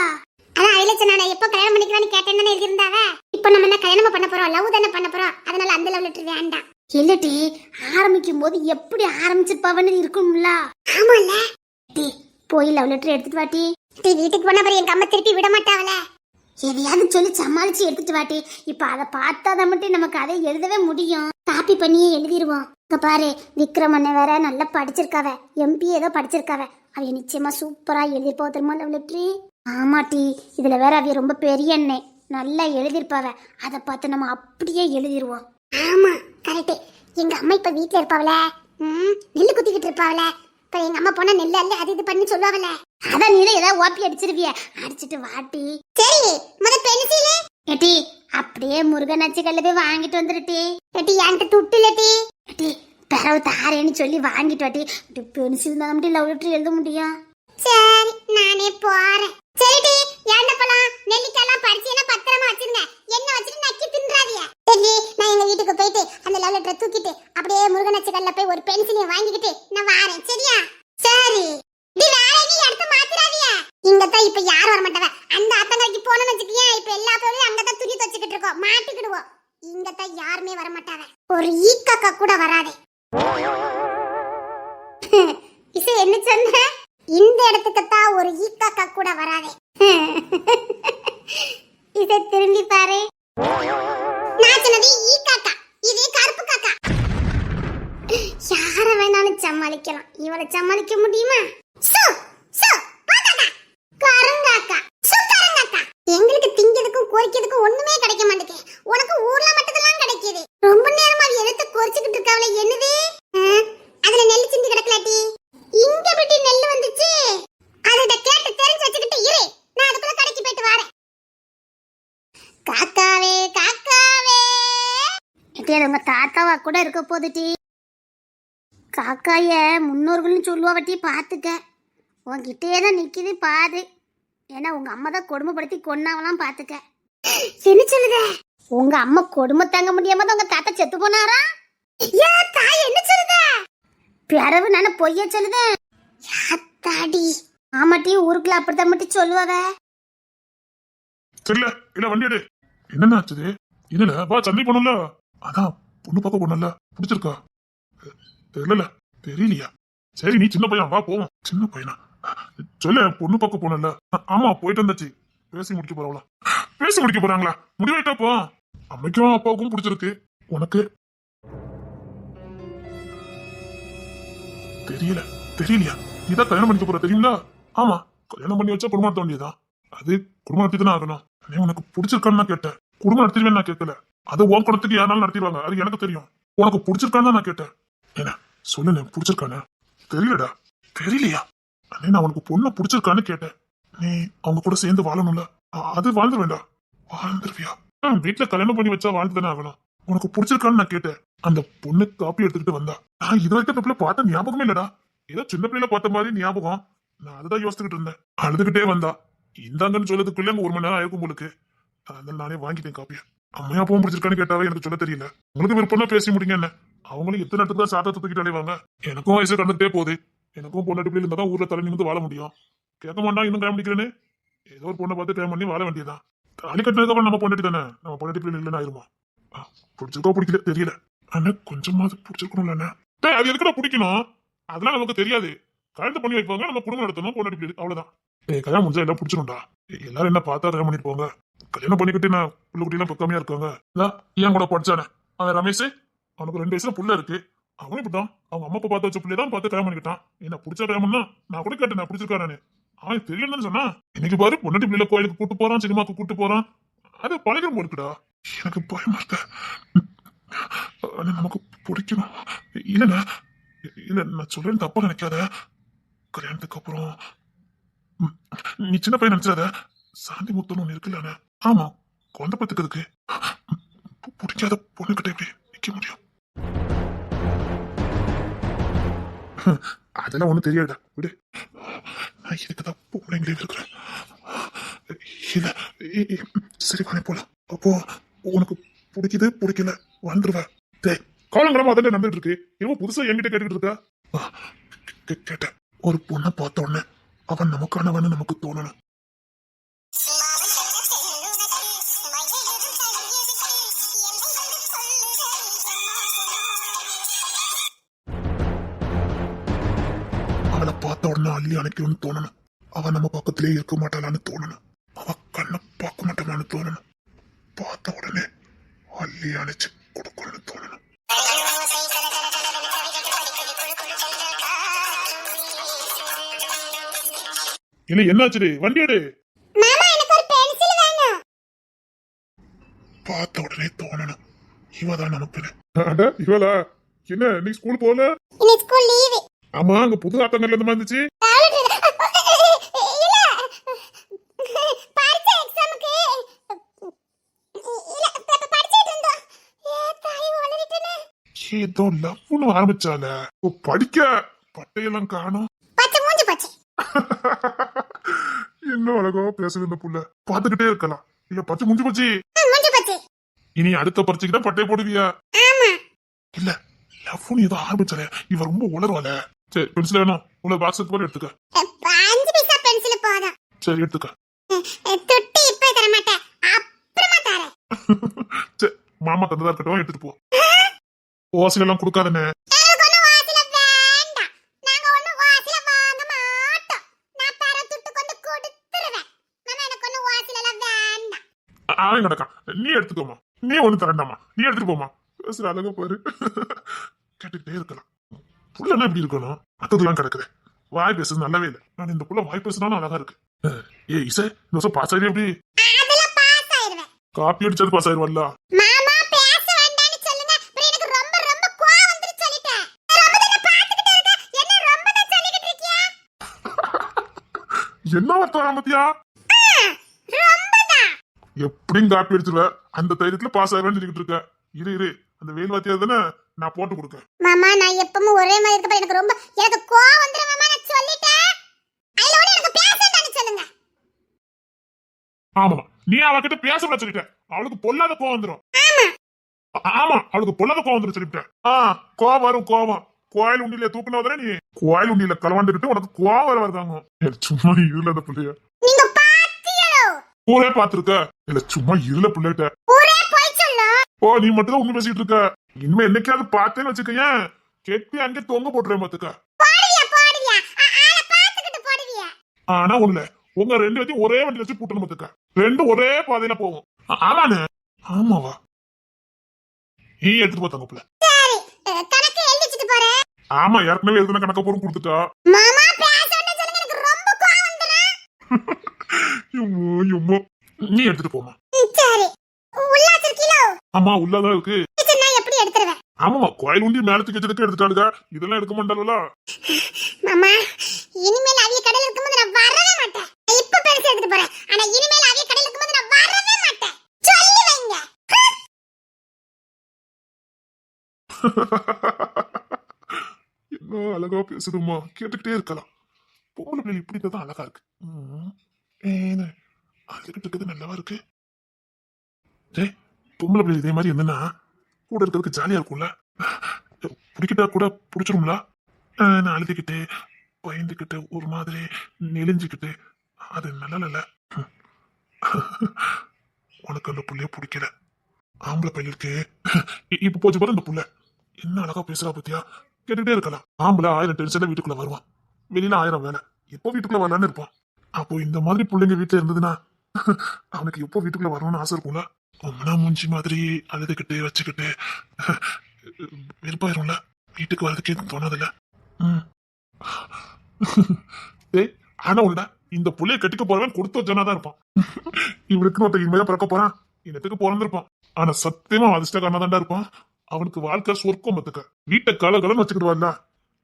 A: அதான் அதுல சொன்னானே எப்போ கல்யாணம் பண்ணிக்கலான்னு கேட்டேன்னு எழுதிருந்தாவ. இப்ப நம்ம என்ன கல்யாணம் பண்ண போறோம், லவ் தானே பண்ண போறோம், அதனால அந்த லவ் லெட்டர் வேண்டாம். இல்லட்டி, ஆரம்பிக்கும் போது எப்படி ஆரம்பிச்சிருப்பாவன்னு இருக்கும்ல. ஆமால டி, போய் லவ் லெட்டர் எடுத்துட்டு வாட்டி. டி, வீட்டுக்கு போன அப்புறம் எங்க அம்மா திருப்பி விட மாட்டாவல. எதையாவது சொல்லி சமாளிச்சு எடுத்துட்டு வாட்டி. இப்ப அதை பார்த்தாதான் மட்டும் நமக்கு அதை எழுதவே முடியும். காப்பி பண்ணியே எழுதிருவோம். இங்க பாரு, விக்ரமண்ண வேற நல்லா படிச்சிருக்காவ, எம்பி ஏதோ படிச்சிருக்காவ, அவ நிச்சயமா சூப்பரா எழுதிருப்பா தெரியுமா லவ் லெட்டர். ஆமாட்டி, இதுல வேற அவைய ரொம்ப பெரிய எண்ணெய் நல்லா எழுதிருப்பாவ, அதை பார்த்து நம்ம அப்படியே எழுதிருவோம். ஆமா கரெக்ட். எங்க அம்மா இப்ப வீட்டுல இருப்பாவல, நெல்லு குத்திக்கிட்டு இருப்பாவல. இப்ப எங்க அம்மா போனா நெல்லு அல்ல அது இது பண்ணி சொல்லுவாவல, அதான் நீதான் ஏதாவது ஓப்பி அடிச்சிருவிய, அடிச்சிட்டு வாட்டி. சரி, முத பென்சில் ஏட்டி அப்படியே முருகனாச்சி கல்ல போய் வாங்கிட்டு வந்துருட்டி. ஏட்டி என்கிட்ட துட்டு இல்லட்டி. ஏட்டி தரவு தாரேன்னு சொல்லி வாங்கிட்டு வாட்டி. பென்சில் தான் மட்டும் லவ் லெட்டர் எழுத முடியும். சரி, நானே போறேன். சரிடி, ஏண்ட போலாம். நெல்லிக்காய்லாம் பறிச்சீனா பத்திரமா வச்சிருங்க, என்ன வச்சிட்டு நக்கி தின்றாதீங்க. சரி, நான் எங்க வீட்டுக்கு போயிட்டு அந்த லவ் லெட்டரை தூக்கிட்டு அப்படியே முருகனாச்சி கல்ல போய் ஒரு பென்சிலையும் வாங்கிக்கிட்டு நான் வாரேன். சரியா? சரி. டி நாளை நீ எடுத்து மாத்திராதீங்க. இங்கதான் இப்ப யாரும் வர மாட்டாங்க. அந்த ஆத்தங்கரைக்கு போனோம்னு வச்சுக்கியா, இப்ப எல்லா பேரும் அங்கதான் துணி துவச்சிக்கிட்டு இருக்கோம், மாட்டிக்கிடுவோம். இங்கதான் யாருமே வர மாட்டாங்க, ஒரு ஈக்காக்கா கூட வராதே. இசை என்ன சொன்ன? இந்த இடத்துக்குத்தான் ஒரு ஈக்காக்கா கூட வராதே. இதை திரும்பி பாரு. நான் சொன்னது ஈக்காக்கா, இது கருப்பு காக்கா. யார வேணாலும் சமாளிக்கலாம், இவளை சமாளிக்க முடியுமா? எங்களுக்கு திங்கிறதுக்கும் கோரிக்கிறதுக்கும் ஒண்ணுமே கிடைக்க மாட்டேங்குது. உனக்கு ஊர்ல மட்டும்தான் கிடைக்குது. ரொம்ப நேரமா அது எடுத்து கோரிச்சுக்கிட்டு இருக்காவல, என்னது? காக்காவே காக்காவே எட்டே உங்க தாத்தாவா கூட இருக்க போதுட்டி. காக்காய முன்னோர்கள்னு சொல்லுவாவட்டி பாத்துக்க. உன்கிட்டயே தான் நிக்குது பாது. ஏன்னா உங்க அம்மா தான் கொடுமைப்படுத்தி கொன்னாவெல்லாம் பாத்துக்க. என்ன சொல்லுத? உங்க அம்மா கொடுமை தாங்க முடியாம தான் உங்க தாத்தா செத்து போனாரா? ஏ தாய் என்ன சொல்லுத? பிறவு நான் பொய்ய சொல்லுதேன். யாத்தாடி ஆமாட்டி ஊருக்குள்ள அப்படித்தான் மட்டும் சொல்லுவாவ.
B: தெரியல இல்ல வண்டி எடு. என்னென்ன ஆச்சுது? இல்ல வா சந்தை போனல. அதான் பொண்ணு பார்க்க போனல. பிடிச்சிருக்கா? தெரியல. தெரியலையா? சரி நீ சின்ன பையன் வா போவோம். சின்ன பையனா? சொல்ல பொண்ணு பார்க்க போனல. ஆமா போயிட்டு வந்தாச்சு. பேசி முடிக்க போறாங்களா? பேசி முடிக்க போறாங்களா? முடிவாயிட்டா போ. அம்மைக்கும் அப்பாவுக்கும் பிடிச்சிருக்கு. உனக்கு தெரியல. தெரியலையா? நீதான் கல்யாணம் பண்ணிக்க போற தெரியுங்களா? ஆமா கல்யாணம் பண்ணி வச்சா குடும்பம் நடத்த வேண்டியதான். அது குடும்பம் நடத்தி தானே ஆகணும். உனக்கு பிடிச்சிருக்கான்னு நான் கேட்டேன். குடும்பம் நடத்திடுவேன் நான் கேட்கல. அது உன் குடத்துக்கு யாராலும் நடத்திடுவாங்க. அது எனக்கு தெரியும். உனக்கு பிடிச்சிருக்கான்னு நான் கேட்டேன். என்ன சொல்லு பிடிச்சிருக்கானே? தெரியலடா. தெரியலையா? அண்ணே நான் உனக்கு பொண்ணை பிடிச்சிருக்கான்னு கேட்டேன். நீ அவங்க கூட சேர்ந்து வாழணும்ல. அது வாழ்ந்து வேண்டாம். வாழ்ந்துருவியா? வீட்டுல கல்யாணம் பண்ணி வச்சா வாழ்ந்து தானே ஆகணும். உனக்கு பிடிச்சிருக்கான்னு நான் கேட்டேன். அந்த பொண்ணு காப்பி எடுத்துக்கிட்டு வந்தா. நான் இது வரைக்கும் அந்த பிள்ளை பார்த்த ஞாபகமே இல்லடா. ஏதோ சின்ன பிள்ளைல பார்த்த மாதிரி ஞாபகம். நான் அதுதான் யோசிச்சுக்கிட்டு இருந்தேன். அழுதுகிட்டே வந்தா. இந்தாங்கன்னு சொல்லதுக்குள்ள அங்க 1 மணி நேரம் ஆயிருக்கும் உங்களுக்கு. அதனால நானே வாங்கிட்டேன் காப்பிய. அம்மையா அப்பவும் பிடிச்சிருக்கான்னு கேட்டாவே எனக்கு சொல்ல தெரியல. உங்களுக்கு விருப்பம்னா பேசி முடிங்க. என்ன அவங்களும் எத்தனை நேரத்துக்கு தான் சாதத்தை தூக்கிட்டு அலைவாங்க. எனக்கும் வயசு கடந்துட்டே போகுது. எனக்கும் பொண்ணாட்டி பிள்ளை இருந்தா தான் ஊர்ல தலை நிமிந்து வாழ முடியும். கேட்க மாட்டான் இன்னும் கல்யாணம் பண்ணிக்கிறேன்னு. ஏதோ ஒரு பொண்ணை பார்த்து கல்யாணம் பண்ணி வாழ வேண்டியதான். தாலி கட்டினதுக்கு அப்புறம் நம்ம பொண்ணாட்டி தானே. நம்ம பொண்ணாட்டி பிள்ளை இல்லைன்னு ஆயிருமா? பிடிச்சிருக்கோ பிடிக்கல தெரியல. ஆனா கொஞ்சமாவது பிடிச்சிருக்கணும்ல என்ன? அது எதுக்குடா பிடிக்கணும்? அதெல்லாம் நமக்கு தெரியாது. கல்யாணம் பண்ணி வைப்பாங்க. நம்ம குடும்பம் நடத்தணும். பொண்ணாட்டி பிள்ளை அவ்வளவுதான். கல்யாணம் முடிஞ்சா எல்லாம் பிடிச்சிரும்டா. எல்லாரும் என்ன பார்த்தா கல்யாணம் பண்ணிட்டு போங்க. கல்யாணம் பண்ணிக்கிட்டு நான் புள்ள குட்டிலாம் பக்கமையா இருக்காங்க. ஏன் கூட படிச்சானே அவன் ரமேஷ். அவனுக்கு 2 வயசுல புள்ள இருக்கு. அவனும் இப்படிதான் அவங்க அம்மா அப்பா பார்த்து வச்ச பிள்ளைதான் பார்த்து கல்யாணம் பண்ணிக்கிட்டான். என்ன பிடிச்ச கல்யாணம்னா நான் கூட கேட்டேன். நான் பிடிச்சிருக்கானு அவன் தெரியலன்னு சொன்னா. இன்னைக்கு பாரு பொண்ணாட்டி பிள்ளை கோயிலுக்கு கூட்டு போறான். சினிமாக்கு கூட்டு போறான். அது பழகிற இருக்குடா. எனக்கு பயமா இருக்க. நமக்கு பிடிக்கணும். இல்ல இல்ல நான் சொல்றேன் தப்பா நினைக்காத. கல்யாணத்துக்கு அப்புறம் நீ சின்ன பையன் நினைச்சாத. சாந்தி முத்தன்னு ஒண்ணு இருக்குல்ல. ஆமா குழந்தை பத்துக்கிறதுக்கு பிடிக்காத பொண்ணுகிட்ட எப்படி நிக்க முடியும்? அதெல்லாம் ஒண்ணும் தெரியாதா விடு. நான் இதுக்குதான் பொண்ணுங்களே இருக்கிறேன். இல்ல சரி வானே போலாம். அப்போ உனக்கு பிடிக்குது பிடிக்கல வந்துருவ. காலங்களமா அதெல்லாம் நடந்துட்டு இருக்கு. இவன் புதுசா என்கிட்ட கேட்டுக்கிட்டு இருக்கா? கேட்டேன். ஒரு பொண்ணை பார்த்த உடனே அவன் நமக்கானவன்னு நமக்கு தோணணும். அவளை பார்த்த உடனே அள்ளி அணைக்கணும்னு தோணணும். அவன் நம்ம பக்கத்திலே இருக்க மாட்டாளான்னு தோணணும். அவ கண்ணை பார்க்க மாட்டான்னு தோணணும். பார்த்த உடனே அள்ளி அணைச்சு கொடுக்கணும்னு தோணணும். இல்ல என்னாச்சு? வண்டி எடு. பார்த்த உடனே தோணணும் இவதான் நமக்கு. இவளா? என்ன நீ ஸ்கூல் போல? ஆமா அங்க புது ஆட்டங்கள்ல இருந்து வந்துச்சு. ஏதோ லவ்னு ஆரம்பிச்சால படிக்க பட்டையெல்லாம் காணும். என்ன அழகா பேசுது இந்த புள்ள. பாத்துக்கிட்டே இருக்கலாம். இல்ல பச்சை முடிஞ்சு போச்சு. இனி அடுத்த பரீட்சைக்கு தான் பட்டைய போடுவியா? இல்ல லவ்னு ஏதோ ஆரம்பிச்சால இவ ரொம்ப உளருவால. சரி பென்சில் வேணும். உள்ள பாக்ஸ் போல எடுத்துக்க. சரி எடுத்துக்க. சரி மாமா தந்ததா இருக்கட்டும் எடுத்துட்டு போ. ஓசில எல்லாம் கொடுக்காதனே. அவன் கிடக்கான். நீ எடுத்துக்கோமா. நீ ஒண்ணு தரண்டாமா. நீ எடுத்துட்டு போமா. பேசுற அழகா பாரு. கேட்டுக்கிட்டே இருக்கலாம். புள்ளனா எப்படி இருக்கணும்? மத்ததெல்லாம் கிடக்குது. வாய் பேசுறது நல்லாவே இல்லை. நான் இந்த புள்ள வாய் பேசுனாலும் அழகா இருக்கு. ஏ இசை இந்த வருஷம் பாஸ் ஆயிரு. எப்படி காப்பி அடிச்சது பாஸ் ஆயிருவல்ல? என்ன அர்த்தம் மத்தியா? எப்படியும் காப்பி அடிச்சிருவ. அந்த தைரியத்துல பாஸ் ஆவேன்னு சொல்லிட்டு இருக்க. இரு அந்த வெயில் வாத்தியார் தானே, நான் போட்டு கொடுக்க.
A: மாமா நான் எப்பவும் ஒரே மாதிரி இருக்கப்ப எனக்கு கோவம் வந்துரும் மாமா, நான் சொல்லிட்டேன். ஐலோட எனக்கு பேசண்டான்னு சொல்லுங்க.
B: ஆமா, நீ அவகிட்ட பேசக்கூடாது சொல்லிட்ட. அவளுக்கு பொல்லாத கோவம் வந்துடும். ஆமா, அவளுக்கு பொல்லாத கோவம் வந்துடும் சொல்லிட்டேன். கோவம் வரும், கோவம். கோயில் உண்டியில தூக்குனவதானே நீ. கோயில் உண்டியில கலவாண்டுக்கிட்டு உனக்கு கோவம் வர வருதாங்க. சும்மா இருல அந்த பிள்ளைய
A: நீங்க பாத்தியோ?
B: ஊரே பாத்துருக்க. இல்ல சும்மா இருல பிள்ளைகிட்ட.
A: ஊரே போய் சொல்லு.
B: ஓ, நீ மட்டும் தான் உண்மை பேசிட்டு இருக்க. இனிமே என்னைக்காவது பார்த்தேன்னு வச்சுக்கேன், கெட்டி அங்கே தொங்க போட்டுறேன் பாத்துக்க.
A: போடுவியா ஆளை பாத்துக்கிட்டு போடுவியா?
B: ஆனா ஒண்ணுல, உங்க ரெண்டு பேத்தையும் ஒரே வண்டியில வச்சு கூட்டணும் பாத்துக்க. ரெண்டும் ஒரே பாதையில போகும். ஆமாண்ணே. ஆமாவா? நீ எடுத்துட்டு போத்தாங்க பிள்ளை.
A: சரி, கணக்கு எழுதி வச்சிட்டு போறேன்.
B: ஆமா, ஏற்கனவே எழுதுன கணக்க போரும் கொடுத்துட்டா.
A: மாமா பேசணும்னு சொல்லுங்க, எனக்கு ரொம்ப கோவம் வந்துரும்.
B: எம்மோ, நீ எடுத்துட்டு போமா.
A: சரி, உள்ள வச்சிருக்கீலோ?
B: ஆமா, உள்ளதான் இருக்கு.
A: நான் எப்படி எடுத்துருவேன்?
B: ஆமாமா, கோயில் உண்டி மேலத்துக்கு வச்சதுக்கு எடுத்துட்டாளுங்க. இதெல்லாம் எடுக்க மாட்டாளா?
A: மாமா இனிமேல் அவிய கடையில இருக்கும்போது நான் வரவே மாட்டேன். இப்ப பெருசு எடுத்துட்டு போறேன். ஆனா இனிமேல் அவிய கடையில இருக்கும்போது நான் வரவே மாட்டேன். சொல்லி வைங்க.
B: என்ன அழகா பேசுதுமா, கேட்டுக்கிட்டே இருக்கலாம். பொம்பளை பிள்ளை இப்படிதான் அழகா இருக்கு. அழுகிட்டு இருக்குது, நல்லாவா இருக்கு. பொம்பளை பிள்ளை இதே மாதிரி இருந்ததுன்னா கூட இருக்கிறதுக்கு ஜாலியா இருக்கும்ல. பிடிக்கிட்டா கூட பிடிச்சிரும்ல. நான் அழுதுகிட்டு பயந்துகிட்டு ஒரு மாதிரி நெளிஞ்சுக்கிட்டு அது நல்லா இல்ல. உனக்கு அந்த புள்ளைய பிடிக்கல. ஆம்பளை பையனுக்கு இப்ப போச்சு பாரு அந்த புள்ள. என்ன அழகா பேசுறா பத்தியா, கேட்டுக்கிட்டே இருக்கலாம். ஆம்பளை 1000 டென்ஷன்ல வீட்டுக்குள்ள வருவான், வெளியில 1000 வேலை. எப்போ வீட்டுக்குள்ள வரலான்னு இருப்பான். அப்போ இந்த மாதிரி பிள்ளைங்க வீட்டுல இருந்ததுன்னா அவனுக்கு எப்போ வீட்டுக்குள்ள வரணும்னு ஆசை இருக்கும்ல. ஒன்னா மூஞ்சி மாதிரி அழுதுகிட்டு வச்சுக்கிட்டு வெறுப்பாயிரும்ல. வீட்டுக்கு வர்றதுக்கே தோணாதுல்ல. ஆனா உண்டா, இந்த புள்ளைய கட்டிக்க போறவன் கொடுத்து வச்சனாதான் இருப்பான். இவனுக்கு ஒருத்தர் இனிமேதான் பிறக்க போறான், இன்னத்துக்கு பிறந்திருப்பான். ஆனா சத்தியமா அதிர்ஷ்டக்காரனா இருப்பான். அவனுக்கு வாழ்க்கை சொர்க்கம் பத்துக்க. வீட்டை காலகாலம் வச்சுக்கிட்டு வரல.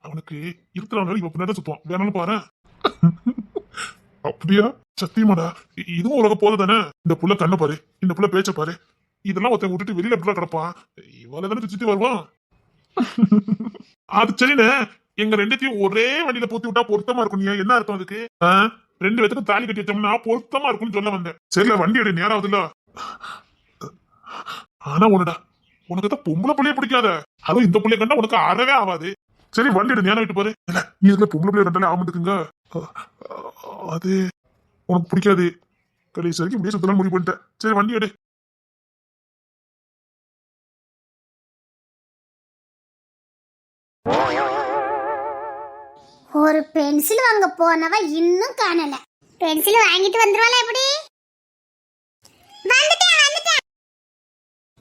B: அவனுக்கு இருக்கிறவங்க இப்ப பின்னாடி சுத்துவான். வேணாலும் பாரு. அப்படியா? சத்தியமாடா, இதுவும் உலக போது தானே. இந்த புள்ள கண்ண பாரு, இந்த புள்ள பேச்ச பாரு. இதெல்லாம் ஒருத்தன் விட்டுட்டு வெளியில எப்படிலாம் கிடப்பான். இவளை தானே சுத்தி வருவான். அது சரிண்ணே, எங்க ரெண்டுத்தையும் ஒரே வண்டியில போத்தி விட்டா பொருத்தமா இருக்கும். நீ என்ன அர்த்தம் அதுக்கு? 2 பேத்துக்கும் தாலி கட்டி வச்சோம்னா பொருத்தமா இருக்கும்னு சொல்ல வந்தேன். சரில, வண்டி எடு, நேரம் ஆகுதுல்ல. ஆனா ஒண்ணுடா, உனக்கு தான் பொம்பளை பிள்ளைய பிடிக்காத. அதுவும் இந்த பிள்ளைய கண்டா உனக்கு அறவே ஆகாது. சரி, வண்டி எடு, நேரம் விட்டு பாரு. இல்ல, நீ இதுல பொம்பளை பிள்ளைய கண்டாலே ஆமட்டுக்குங்க. அது உனக்கு பிடிக்காது. கடைசி வரைக்கும் இப்படியே சுத்தலாம் முடிவு பண்ணிட்டேன். சரி, வண்டி எடு.
A: ஒரு பென்சில் வாங்க போனவ இன்னும் காணல. பென்சில் வாங்கிட்டு வந்துருவாளா எப்படி? வந்துட்டேன்.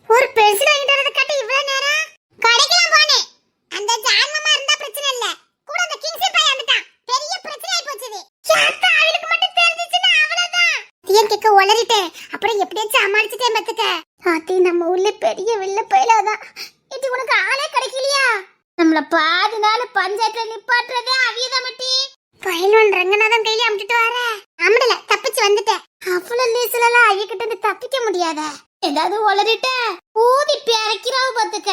A: ஒரு பென்சில் வாங்கிட்டு வரது கட்ட இவ்வளவு நேரம்? கடைக்கெல்லாம் போனேன். அந்த ஜான்மமா இருந்தா பிரச்சனை இல்ல, கூட அந்த கிங்ஸி பையன் வந்துட்டான். பெரிய பிரச்சனை ஆயி போச்சுது. சாத்தா அவளுக்கு மட்டும் தெரிஞ்சிச்சுன்னா அவ்வளவுதான். ஏன் கேக்க உளறிட்டேன். அப்புறம் எப்படியாச்சும் சமாளிச்சுட்டேன் பத்துக்க. ஆத்தி, நம்ம ஊர்ல பெரிய வெள்ள பயிலாதான். இது உனக்கு ஆளே கிடைக்கலையா? நம்மள பாதி நாள் பஞ்சாயத்துல நிப்பாட்டுறதே அவியதான் மட்டி. பயில்வன் ரங்கநாதன் கையில அமிட்டுட்டு வர. அமிடல, தப்பிச்சு வந்துட்டேன். அவ்வளவு லீசுலாம் அவியக்கிட்ட இருந்து தப்பிக்க முடியாத. ஏதாவது உளறிட்ட ஊதி பிறக்கிறாவ பாத்துக்க.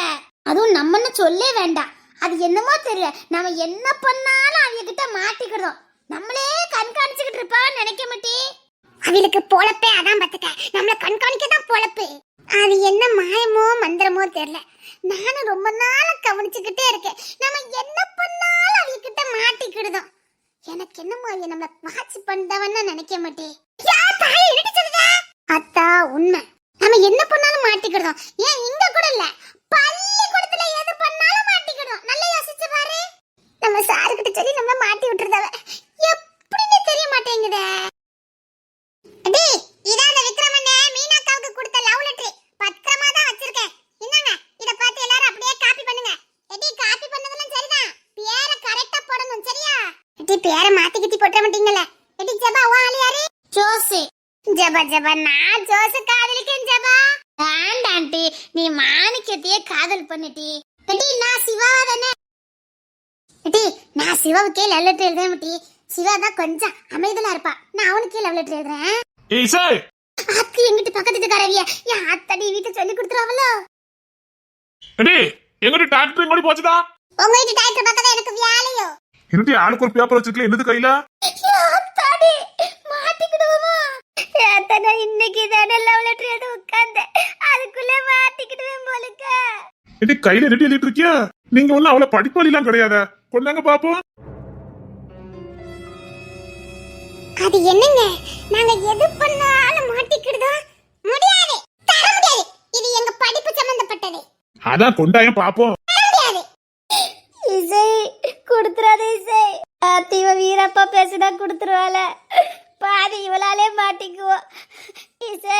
A: அதுவும் நம்மன்னு சொல்லே வேண்டாம். அது என்னமோ தெரியல, நம்ம என்ன பண்ணாலும் அவியக்கிட்ட மாட்டிக்கிடுறோம். நம்மளே கண்காணிச்சுக்கிட்டு இருப்பான்னு நினைக்க மாட்டி. அவளுக்கு பொழப்பே அதான் பாத்துக்க. நம்மள கண்காணிக்க தான் பொழப்பு. அது என்ன மாயமோ மந்திரமோ தெரியல. நானும் ரொம்ப நாளா கவனிச்சுக்கிட்டே இருக்கேன். நம்ம என்ன பண்ணாலும் அவகிட்ட மாட்டிக்கிடுதோம். எனக்கு என்னமோ அவ நம்மள வாட்ச் பண்ணதவன்னு நினைக்க மாட்டே. அத்தா உண்மை, நம்ம என்ன பண்ணாலும் மாட்டிக்கிடுதோம். ஏன் இங்க கூட இல்ல, பள்ளிக்கூடத்துல எது பண்ணாலும் மாட்டிக்கிடுதோம். நல்லா யோசிச்சு பாரு. நம்ம சாருக்கிட்ட சொல்லி நம்மள மாட்டி விட்டுறதவ எப்படின்னு தெரிய மாட்டேங்குதே. அடி, இதான் அந்த விக்ரமண்ணே மீனாக்காவுக்கு கொடுத்த லவ் லெட்டர். பத்திரமா தான் வச்சிருக்கேன். என்னங்க, இத பார்த்து எல்லாரும் அப்படியே காப்பி பண்ணுங்க. எடி, காப்பி பண்ணதெல்லாம் சரிதான், பேரை கரெக்ட்டா போடணும், சரியா? எடி, பேரை மாத்தி கிட்டி போட்ற மாட்டீங்கல. எடி ஜபா, வா ஆலியாரு ஜோஸ். ஜபா நான் ஜோஸ் காதலிக்கேன் ஜபா. வேண்டாம் ஆண்டி, நீ மாணிக்கத்தையே காதல் பண்ணிட்டி. எடி, நான் சிவா தானே. எடி, நான் சிவாவுக்கே லவ் லெட்டர் எழுத மாட்டி. சிவா தான் கொஞ்சம் அமைதியா இருப்பா. நான் அவனுக்கே லவ் லெட்டர் எழுதுறேன்.
B: ஏய் சார்,
A: அக்கு எங்கிட்ட பக்கத்து வீட்டுக்காரவிய என் அத்தடி வீட்டை சொல்லி கொடுத்துருவாங்களோ.
B: அடே எங்கடி டாக்டர் எங்கடி போச்சுதா?
A: உங்க வீட்டு டாக்டர் பக்கத்துல எனக்கு வேலையோ.
B: என்னடி ஆளுக்கு ஒரு பேப்பர் வச்சிருக்கல, என்னது கையில?
A: அத்தாடி மாட்டிக்கிடுவோமா? ஏத்தனா இன்னைக்கு தானே லவ் லெட்டர் எடுத்து உட்கார்ந்தேன், அதுக்குள்ள மாட்டிக்கிடுவேன் போலுக்க.
B: என்னடி கையில ரெடி எழுதிட்டு இருக்கியா? நீங்க ஒன்னும் அவளை படிப்பாளிலாம் கிடையாத, கொண்டாங்க பாப்போம்.
A: அது என்னங்க, நாங்க எது பண்ணாலும் மாட்டிக்கிடுதோம். முடியாது, தர முடியாது. இது எங்க படிப்பு சம்பந்தப்பட்டது.
B: அதான் கொண்டாயம் பாப்போம்.
A: முடியாது. இசை கொடுத்துறாதே இசை. அத்திவ வீரப்பா பேசினா கொடுத்துருவாள, பாதி இவளாலே மாட்டிக்குவோம். இசை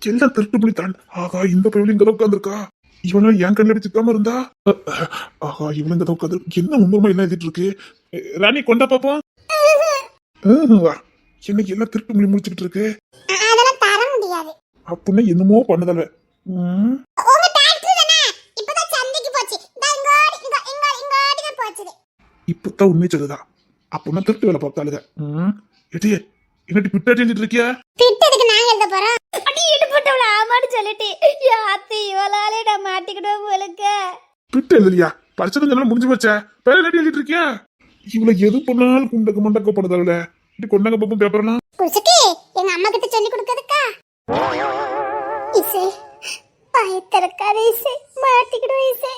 B: எல்லாம் திருட்டு முடித்தான். ஆகா இந்த பையன் இங்க உட்காந்துருக்கா. இவனும் என் கண்ணு அடிச்சுக்காம இருந்தா. ஆகா இவன் இங்க உட்காந்து என்ன உண்மை என்ன எழுதிட்டு இருக்கு? ராணி கொண்டா பாப்போம். எனக்கு எல்லாம் திருட்டு மொழி முடிச்சுக்கிட்டு இருக்கு.
A: அதெல்லாம் தர முடியாது.
B: அப்படின்னா என்னமோ பண்ணதல்ல.
A: உங்க டாக்டர் தானே இப்பதான் சந்தைக்கு போச்சு. இங்கோடி தான் போச்சு.
B: இப்பதான் உண்மை சொல்லுதா? அப்படின்னா திருட்டு வேலை பார்த்தாளுங்க. எட்டியே என்னடி பிட்டா செஞ்சுட்டு இருக்கியா?
A: திட்டதுக்கு நாங்க எழுத போறோம். அடி இட்டு போட்டவள ஆமான்னு சொல்லிட்டு யாத்தி இவளாலே நான் மாட்டிக்கிடுவோம் போலுக்க.
B: பிட்டு எழுதலையா? பரிசு முடிஞ்சு போச்சே, வேற ரெடி எழுதிட்டு இருக்கியா? இவ்வளவு எது பண்ணாலும் குண்டக்க மண்டக்க பண்ணுதாள். கொண்டாங்க பாப்போம் பேப்பர்லாம்.
A: குசுக்கி எங்க அம்மா கிட்ட சொல்லி கொடுக்கறதுக்கா? இசை பயத்தரக்கார இசை, மாட்டிக்கிடுவோம் இசை.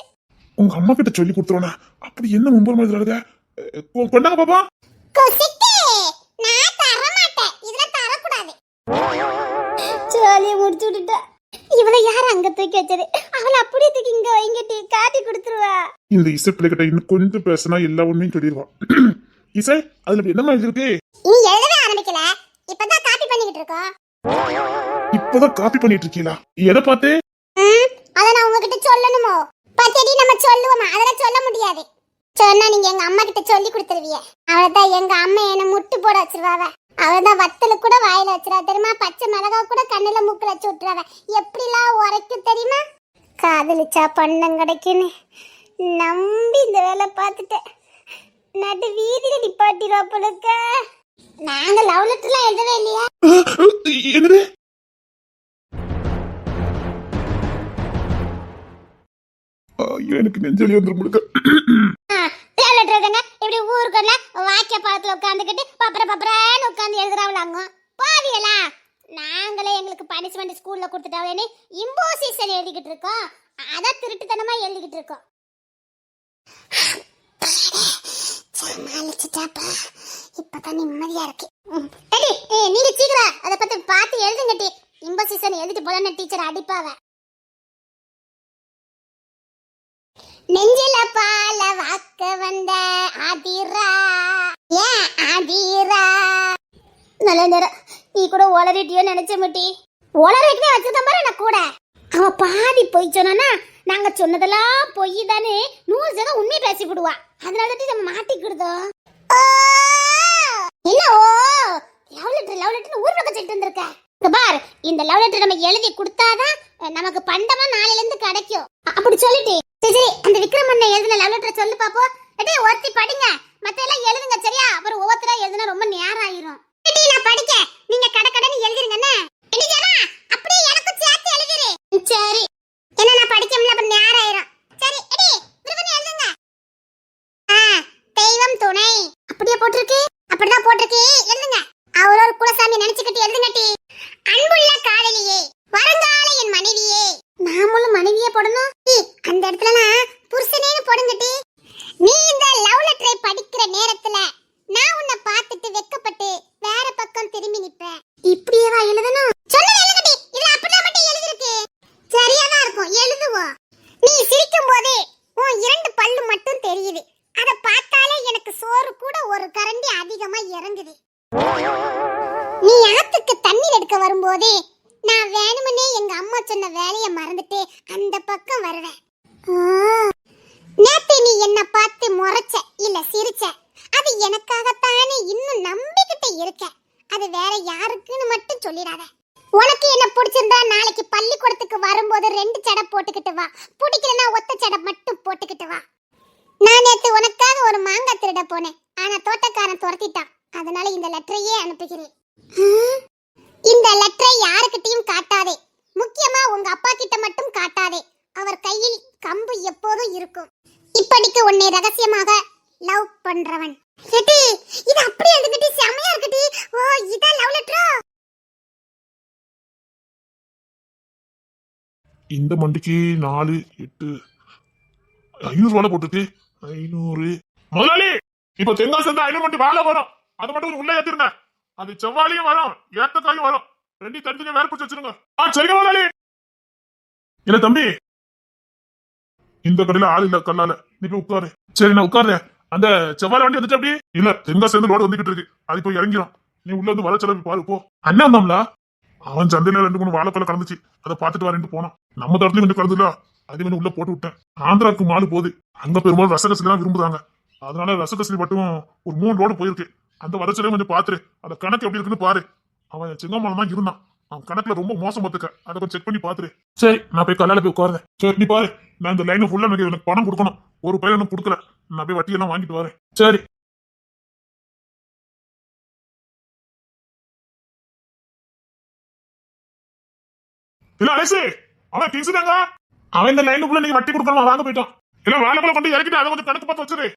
B: உங்க அம்மா கிட்ட சொல்லி கொடுத்துருவா? அப்படி என்ன மும்பர் மாதிரி கொண்டாங்க பாப்பா.
A: குசுக்கி நான் தர மாட்டேன், இதெல்லாம் தரக்கூடாது. ஜாலியா முடிச்சு விட்டுட்டா. இவளை யார் அங்க தூக்கி வச்சது? அவளை அப்படியே தூக்கி இங்க வைங்கட்டி காட்டி கொடுத்துருவா.
B: இந்த இசை பிள்ளைகிட்ட இன்னும் கொஞ்சம் பேசினா எல்லா உண்மையும் சொல்லிடுவான். இசை அதுல என்ன மாதிரி இருக்கு?
A: நீ எழுதவே ஆரம்பிக்கல, இப்பதான் காப்பி பண்ணிக்கிட்டு இருக்கோம்.
B: இப்பதான் காப்பி பண்ணிட்டு இருக்கீங்களா? எதை பார்த்து?
A: அத நான் உங்ககிட்ட சொல்லணுமோ? பத்தடி நம்ம சொல்லுவோமா? அதெல்லாம் சொல்ல முடியாது. சொன்னா நீங்க எங்க அம்மா கிட்ட சொல்லி கொடுத்துருவீங்க. அவதான் எங்க அம்மா என்ன முட்டு போட வச்சிருவாவ. அவதான் வத்தல கூட வாயில வச்சிருவா தெரியுமா? பச்சை மிளகா கூட கண்ணுல மூக்குல வச்சு விட்டுருவ. எப்படிலாம் உரைக்கும் தெரியுமா? காதலிச்சா பண்ணம் கிடைக்குன்னு நம்பி இந்த வேலை பார்த்துட்டேன். நடு வீதியில நிப்பாட்டிடுவா போலுக்க. நாங்க லவ் லெட்டர்லாம் எழுதவே இல்லையா?
B: என்னது? எனக்கு நெஞ்சலி வந்துரும் முழுக்க.
A: லவ் லெட்டர் எழுதுங்க. இப்படி ஊருக்குள்ள வாக்கிய பாலத்துல உட்காந்துக்கிட்டு பப்பரன்னு உட்காந்து எழுதுறாங்களாங்க பாவியலா. நாங்களே எங்களுக்கு பனிஷ்மெண்ட் ஸ்கூல்ல கொடுத்துட்டாவே இம்போசிஷன் எழுதிக்கிட்டு இருக்கோம். அதான் திருட்டுத்தனமா எழுதிக்கிட்டு இருக்கோம். சமாளிச்சுட்டாப்பா, இப்பதான் நிம்மதியா இருக்கு. நீங்க சீக்கிரம் அதை பத்தி பார்த்து எழுதுங்கட்டி. இம்போசிஷன் எழுதிட்டு போல டீச்சர் அடிப்பாவ. நெஞ்சில பால வாக்க வந்த ஆதிரா, ஏன் ஆதிரா? நல்ல நேரம் நீ கூட ஒளரிட்டியோ நினைச்ச மாட்டி. ஒளரிட்டே வச்சுதான் பாரு நான் கூட. அவ பாதி பொய் சொன்னா நாங்க சொன்னதெல்லாம் பொய் தானே 100% உண்மை பேசி விடுவா. அதனால நம்ம மாட்டிக்கிடுதோம். என்ன ஓ லவ் லெட்டர் ஊர் பக்கம் செட்டு வந்திருக்க பார். இந்த லவ் லெட்டர் நம்ம எழுதி கொடுத்தாதான் நமக்கு பண்டமா நாளையில இருந்து கிடைக்கும். அப்படி சொல்லிட்டு சரி அந்த விக்ரமண்ண எழுதின லவ் லெட்டர் சொல்லு பாப்போம். எடே ஒருத்தி படிங்க, மத்த எல்லாம் எழுதுங்க சரியா? அப்புறம் ஒவ்வொருத்தரா எழுதுனா ரொம்ப நேரம் ஆயிரும். நான் படிக்க நீங்க கடன்னு எழுதிருங்கண்ணே. அப்படியே எனக்கும் சேர்த்து எழுதிரு. சரி என்ன நான் படிக்கல அப்புறம் நேரம் ஆயிரும். சரி எடி விருதுன்னு எழுதுங்க. தெய்வம் துணை அப்படியே போட்டுருக்கு. அப்படிதான் போட்டுருக்கு, எழுதுங்க. அவரோட குலசாமி நினைச்சுக்கிட்டு எழுதுங்கட்டி. அன்புள்ள காதலியே, வருங்கால என் மனைவியே. நாமளும் மனைவியே போடணும். அந்த இடத்துல புருஷனேன்னு போடுங்கட்டி. நீ இந்த லவ் லெட்டரை படிக்கிற நேரத்துல நான் உன்னை பார்த்துட்டு வெக்கப்பட்டு வேற பக்கம் திரும்பி நிப்பேன். இப்படியேவா எழுதணும்? சொன்னது எழுதுங்கட்டி. இதுல அப்படிதான் மட்டும் எழுதிருக்கு. சரியாதான் இருக்கும், எழுதுவோம். நீ சிரிக்கும் போதே உன் 2 பல்லு மட்டும் தெரியுது. அத பார்த்தாலே எனக்கு சோறு கூட ஒரு கரண்டி அதிகமா இறங்குது. நீ ஆத்துக்கு தண்ணீர் எடுக்க வரும்போதே நான் வேணுமனே எங்க அம்மா சொன்ன வேலையை மறந்துட்டு அந்த பக்கம் வருவேன். நேத்து நீ என்ன பார்த்து முறைச்ச இல்ல சிரிச்ச, அது எனக்காகத்தானே இன்னும் நம்பிக்கிட்டு இருக்க. அது வேற யாருக்குன்னு மட்டும் சொல்லிடாத. உனக்கு என்ன பிடிச்சிருந்தா நாளைக்கு பள்ளிக்கூடத்துக்கு வரும்போது 2 சடை போட்டுக்கிட்டு வா. பிடிக்கலனா ஒத்த சடை மட்டும் போட்டுக்கிட்டு வா. நான் நேத்து உனக்காக ஒரு மாங்காய் திருட போனேன். ஆனா தோட்டக்காரன் துரத்திட்டான். அதனால இந்த லெட்டரையே அனுப்புகிறேன். இந்த லெட்டரை யாருக்கிட்டையும் காட்டாதே. முக்கியமா உங்க அப்பா கிட்ட மட்டும் காட்டாதே. அவர் கையில் கம்பு எப்போதும் இருக்கும். இப்படிக்கு உன்னை ரகசியமாக லவ் பண்றவன். ஏடி இது அப்படியே எழுதிட்டு செமையா இருக்குடி. ஓ இத லவ் லெட்டரா?
B: இந்த மண்டிக்கு 4 8 500 வாழை போட்டுட்டு 500. முதலாளி இப்ப தென்காசி வந்து 500 மண்டி வாழை வரும். அது மட்டும் கொஞ்சம் உள்ள ஏத்திருங்க. அது செவ்வாழையும் வரும், ஏத்தக்காயும் வரும். ரெண்டையும் தனித்தனியா வேற பிடிச்சி வச்சிருங்க. சரிங்க முதலாளி. இல்ல தம்பி, இந்த கடையில ஆள் இல்ல கல்லால. நீ போய் உட்காரு. சரி நான் உட்காருறேன். அந்த செவ்வாழை வண்டி வந்துச்சு அப்படி இல்ல தென்காசி இருந்து லோடு வந்துகிட்டு இருக்கு. அது போய் இறங்கிடும். நீ உள்ள வந்து வர செலவு பாரு போ. அண்ணன் வந்தாம்ல, அவன் சந்தையில 2 3 வாழைப்பழம் கலந்துச்சு. அதை பார்த்துட்டு வரேன்ட்டு போனான். நம்ம தரத்துலயும் கொஞ்சம் கலந்துல, அது கொஞ்சம் உள்ள போட்டு விட்டேன். ஆந்திராவுக்கு மாடு போகுது. அங்க பெரும்பாலும் ரசகசிலி தான் விரும்புறாங்க. அதனால ரசகசிலி மட்டும் ஒரு 3 லோடு போயிருக்கு. அந்த வரச்சலையும் கொஞ்சம் பாத்துரு. அந்த கணக்கு எப்படி இருக்குன்னு பாரு. அவன் செங்கமாலம் தான் இருந்தான். அவன் கணக்குல ரொம்ப மோசம் பார்த்துக்க. அதை கொஞ்சம் செக் பண்ணி பாத்துரு. சரி நான் போய் கல்லால போய் உட்காருறேன். சரி நீ பாரு. நான் இந்த லைன் ஃபுல்லா எனக்கு பணம் கொடுக்கணும். ஒரு பையன் எனக்கு கொடுக்கல. நான் போய் வட்டி எல்லாம் வாங்கிட்டு வரேன். சரி. இல்ல அலேசி, அவன் கிங்ஸ்தாங்க. அவன் இந்த லைனுக்குள்ள நீங்க வட்டி கொடுக்கணும் வாங்க போயிட்டான். இல்ல வாழைப்பழம் கொண்டு இறக்கிட்டு அதை கொஞ்சம் கணக்கு பார்த்து வச்சிரு.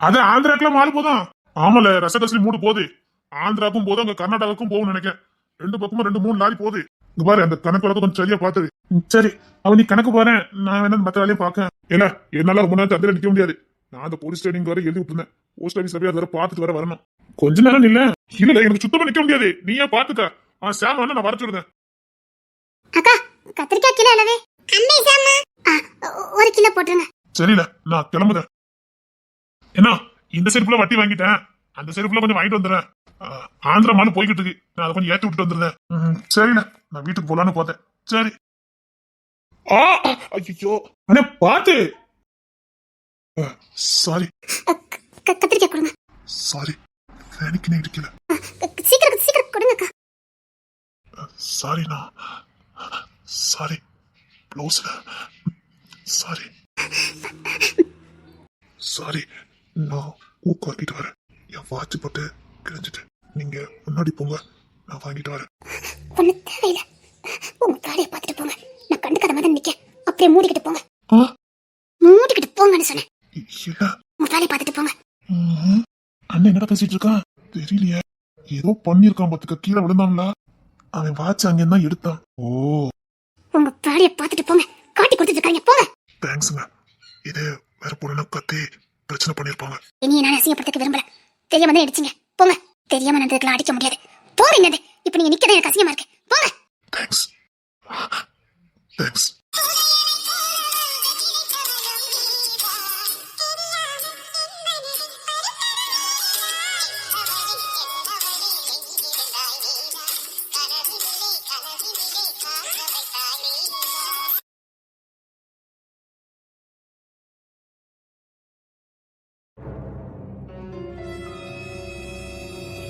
B: அது ஆந்திராக்குள்ள மாறு போதும். ஆமால ரசகசிலி 3 போகுது. ஆந்திராவுக்கும் போதும், அங்க கர்நாடகாவுக்கும் போகும் நினைக்கிறேன். 2 பக்கமும் 2 3 லாரி போகுது. இங்க பாரு அந்த கணக்கு வழக்கம் கொஞ்சம் சரியா பாத்துரு. சரி அவன் நீ கணக்கு பாரு. நான் வேணா மத்த வேலையும் பாக்க. ஏன்னா என்னால ரொம்ப நேரம் தந்தையில நிக்க முடியாது. நான் அந்த போலீஸ் ஸ்டேஷன் வர எழுதி விட்டுருந்தேன். போஸ்ட் ஆபீஸ் சபையா வர பாத்துட்டு வர வரணும். கொஞ்ச நேரம் இல்ல இல்ல எனக்கு சுத்தமா நிக்க முடியாது. நீயே பாத்துக்க. அவன் சேம வேணா நான் வர சொல்றேன்.
A: அக்கா கத்திரிக்காய் கிலோ அளவு. அம்மே சாமா 1 கிலோ போட்டுருங்க.
B: சரில நான் கிளம்புறேன். என்ன இந்த செருப்புல வட்டி வாங்கிட்டேன். அந்த செருப்புல கொஞ்சம் வாங்கிட்டு வந்துடுறேன். ஆந்திரா மாலு போய்கிட்டு இருக்கு. நான் அதை கொஞ்சம் ஏற்றி விட்டு வந்துடுறேன். சரிண்ண நான் வீட்டுக்கு போலான்னு பார்த்தேன். சரி. ஐயோ அண்ணே பாத்து. சாரி.
A: கத்திரிக்காய் கொடுங்க.
B: சாரி வேலைக்கு இருக்கல.
A: சீக்கிரம் சீக்கிரம் கொடுங்கக்கா.
B: சாரிண்ணா. சாரி ப்ளவுஸ்ல. Sorry sorry. நான் ஊக்கு வாங்கிட்டு வரேன். என் வாட்ச் போட்டு கிழிஞ்சிட்டு நீங்க முன்னாடி போங்க. நான் வாங்கிட்டு வரேன்.
A: ஒண்ணு தேவையில்ல. உங்க காலையை பார்த்துட்டு போங்க. நான் கண்டுக்காத மாதிரி நிக்க. அப்படியே மூடிக்கிட்டு போங்க. மூடிக்கிட்டு போங்கன்னு சொன்னேன்.
B: இல்ல
A: உங்க காலையை பார்த்துட்டு போங்க.
B: அண்ணன் என்னடா பேசிட்டு இருக்கான் தெரியலையே. ஏதோ பண்ணிருக்கான் பாத்துக்க. கீழே விழுந்தான்ல. அவன் வாட்ச் அங்க தான் எடுத்தான். ஓ
A: உங்க காலையை பார்த்துட்டு போங்க. காட்டி கொடுத்துட்டு இருக்காங்க போங்க.
B: தேங்க்ஸ்ங்க. இது வேற பொண்ணு கத்தி பிரச்சனை பண்ணிருப்பாங்க.
A: இனி நான் அசிங்கப்படுத்த விரும்பல. தெரியாம தான் அடிச்சீங்க. போங்க. தெரியாம நடந்ததுக்கெல்லாம் அடிக்க முடியாது. போங்க. என்னது இப்ப நீங்க நிக்கதான் எனக்கு அசிங்கமா இருக்கு. போங்க.
B: தேங்க்ஸ். தேங்க்ஸ்.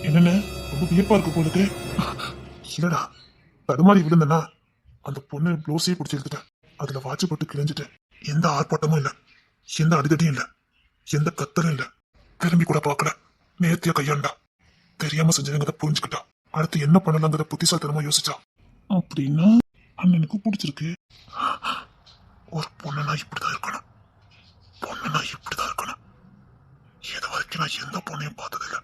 B: என்னென்ன ரொம்ப வியப்பா இருக்கு போலுக்கு. இல்லடா தடுமாறி விழுந்தனா அந்த பொண்ணு ப்ளவுஸே பிடிச்சி எடுத்துட்டேன். அதுல வாட்ச் போட்டு கிழிஞ்சிட்டேன். எந்த ஆர்ப்பாட்டமும் இல்ல, எந்த அடிதடியும் இல்ல, எந்த கத்தலும் இல்ல. திரும்பி கூட பார்க்கல. நேர்த்தியா கையாண்டா. தெரியாம செஞ்சவங்க புரிஞ்சுக்கிட்டா. அடுத்து என்ன பண்ணலாங்கிறத புத்திசாலித்தனமா யோசிச்சா. அப்படின்னா அண்ணனுக்கு பிடிச்சிருக்கு. ஒரு பொண்ணுனா இப்படிதான் இருக்கணும். பொண்ணுனா இப்படிதான் இருக்கணும். இது வரைக்கும் நான் எந்த பொண்ணையும் பார்த்ததில்லை.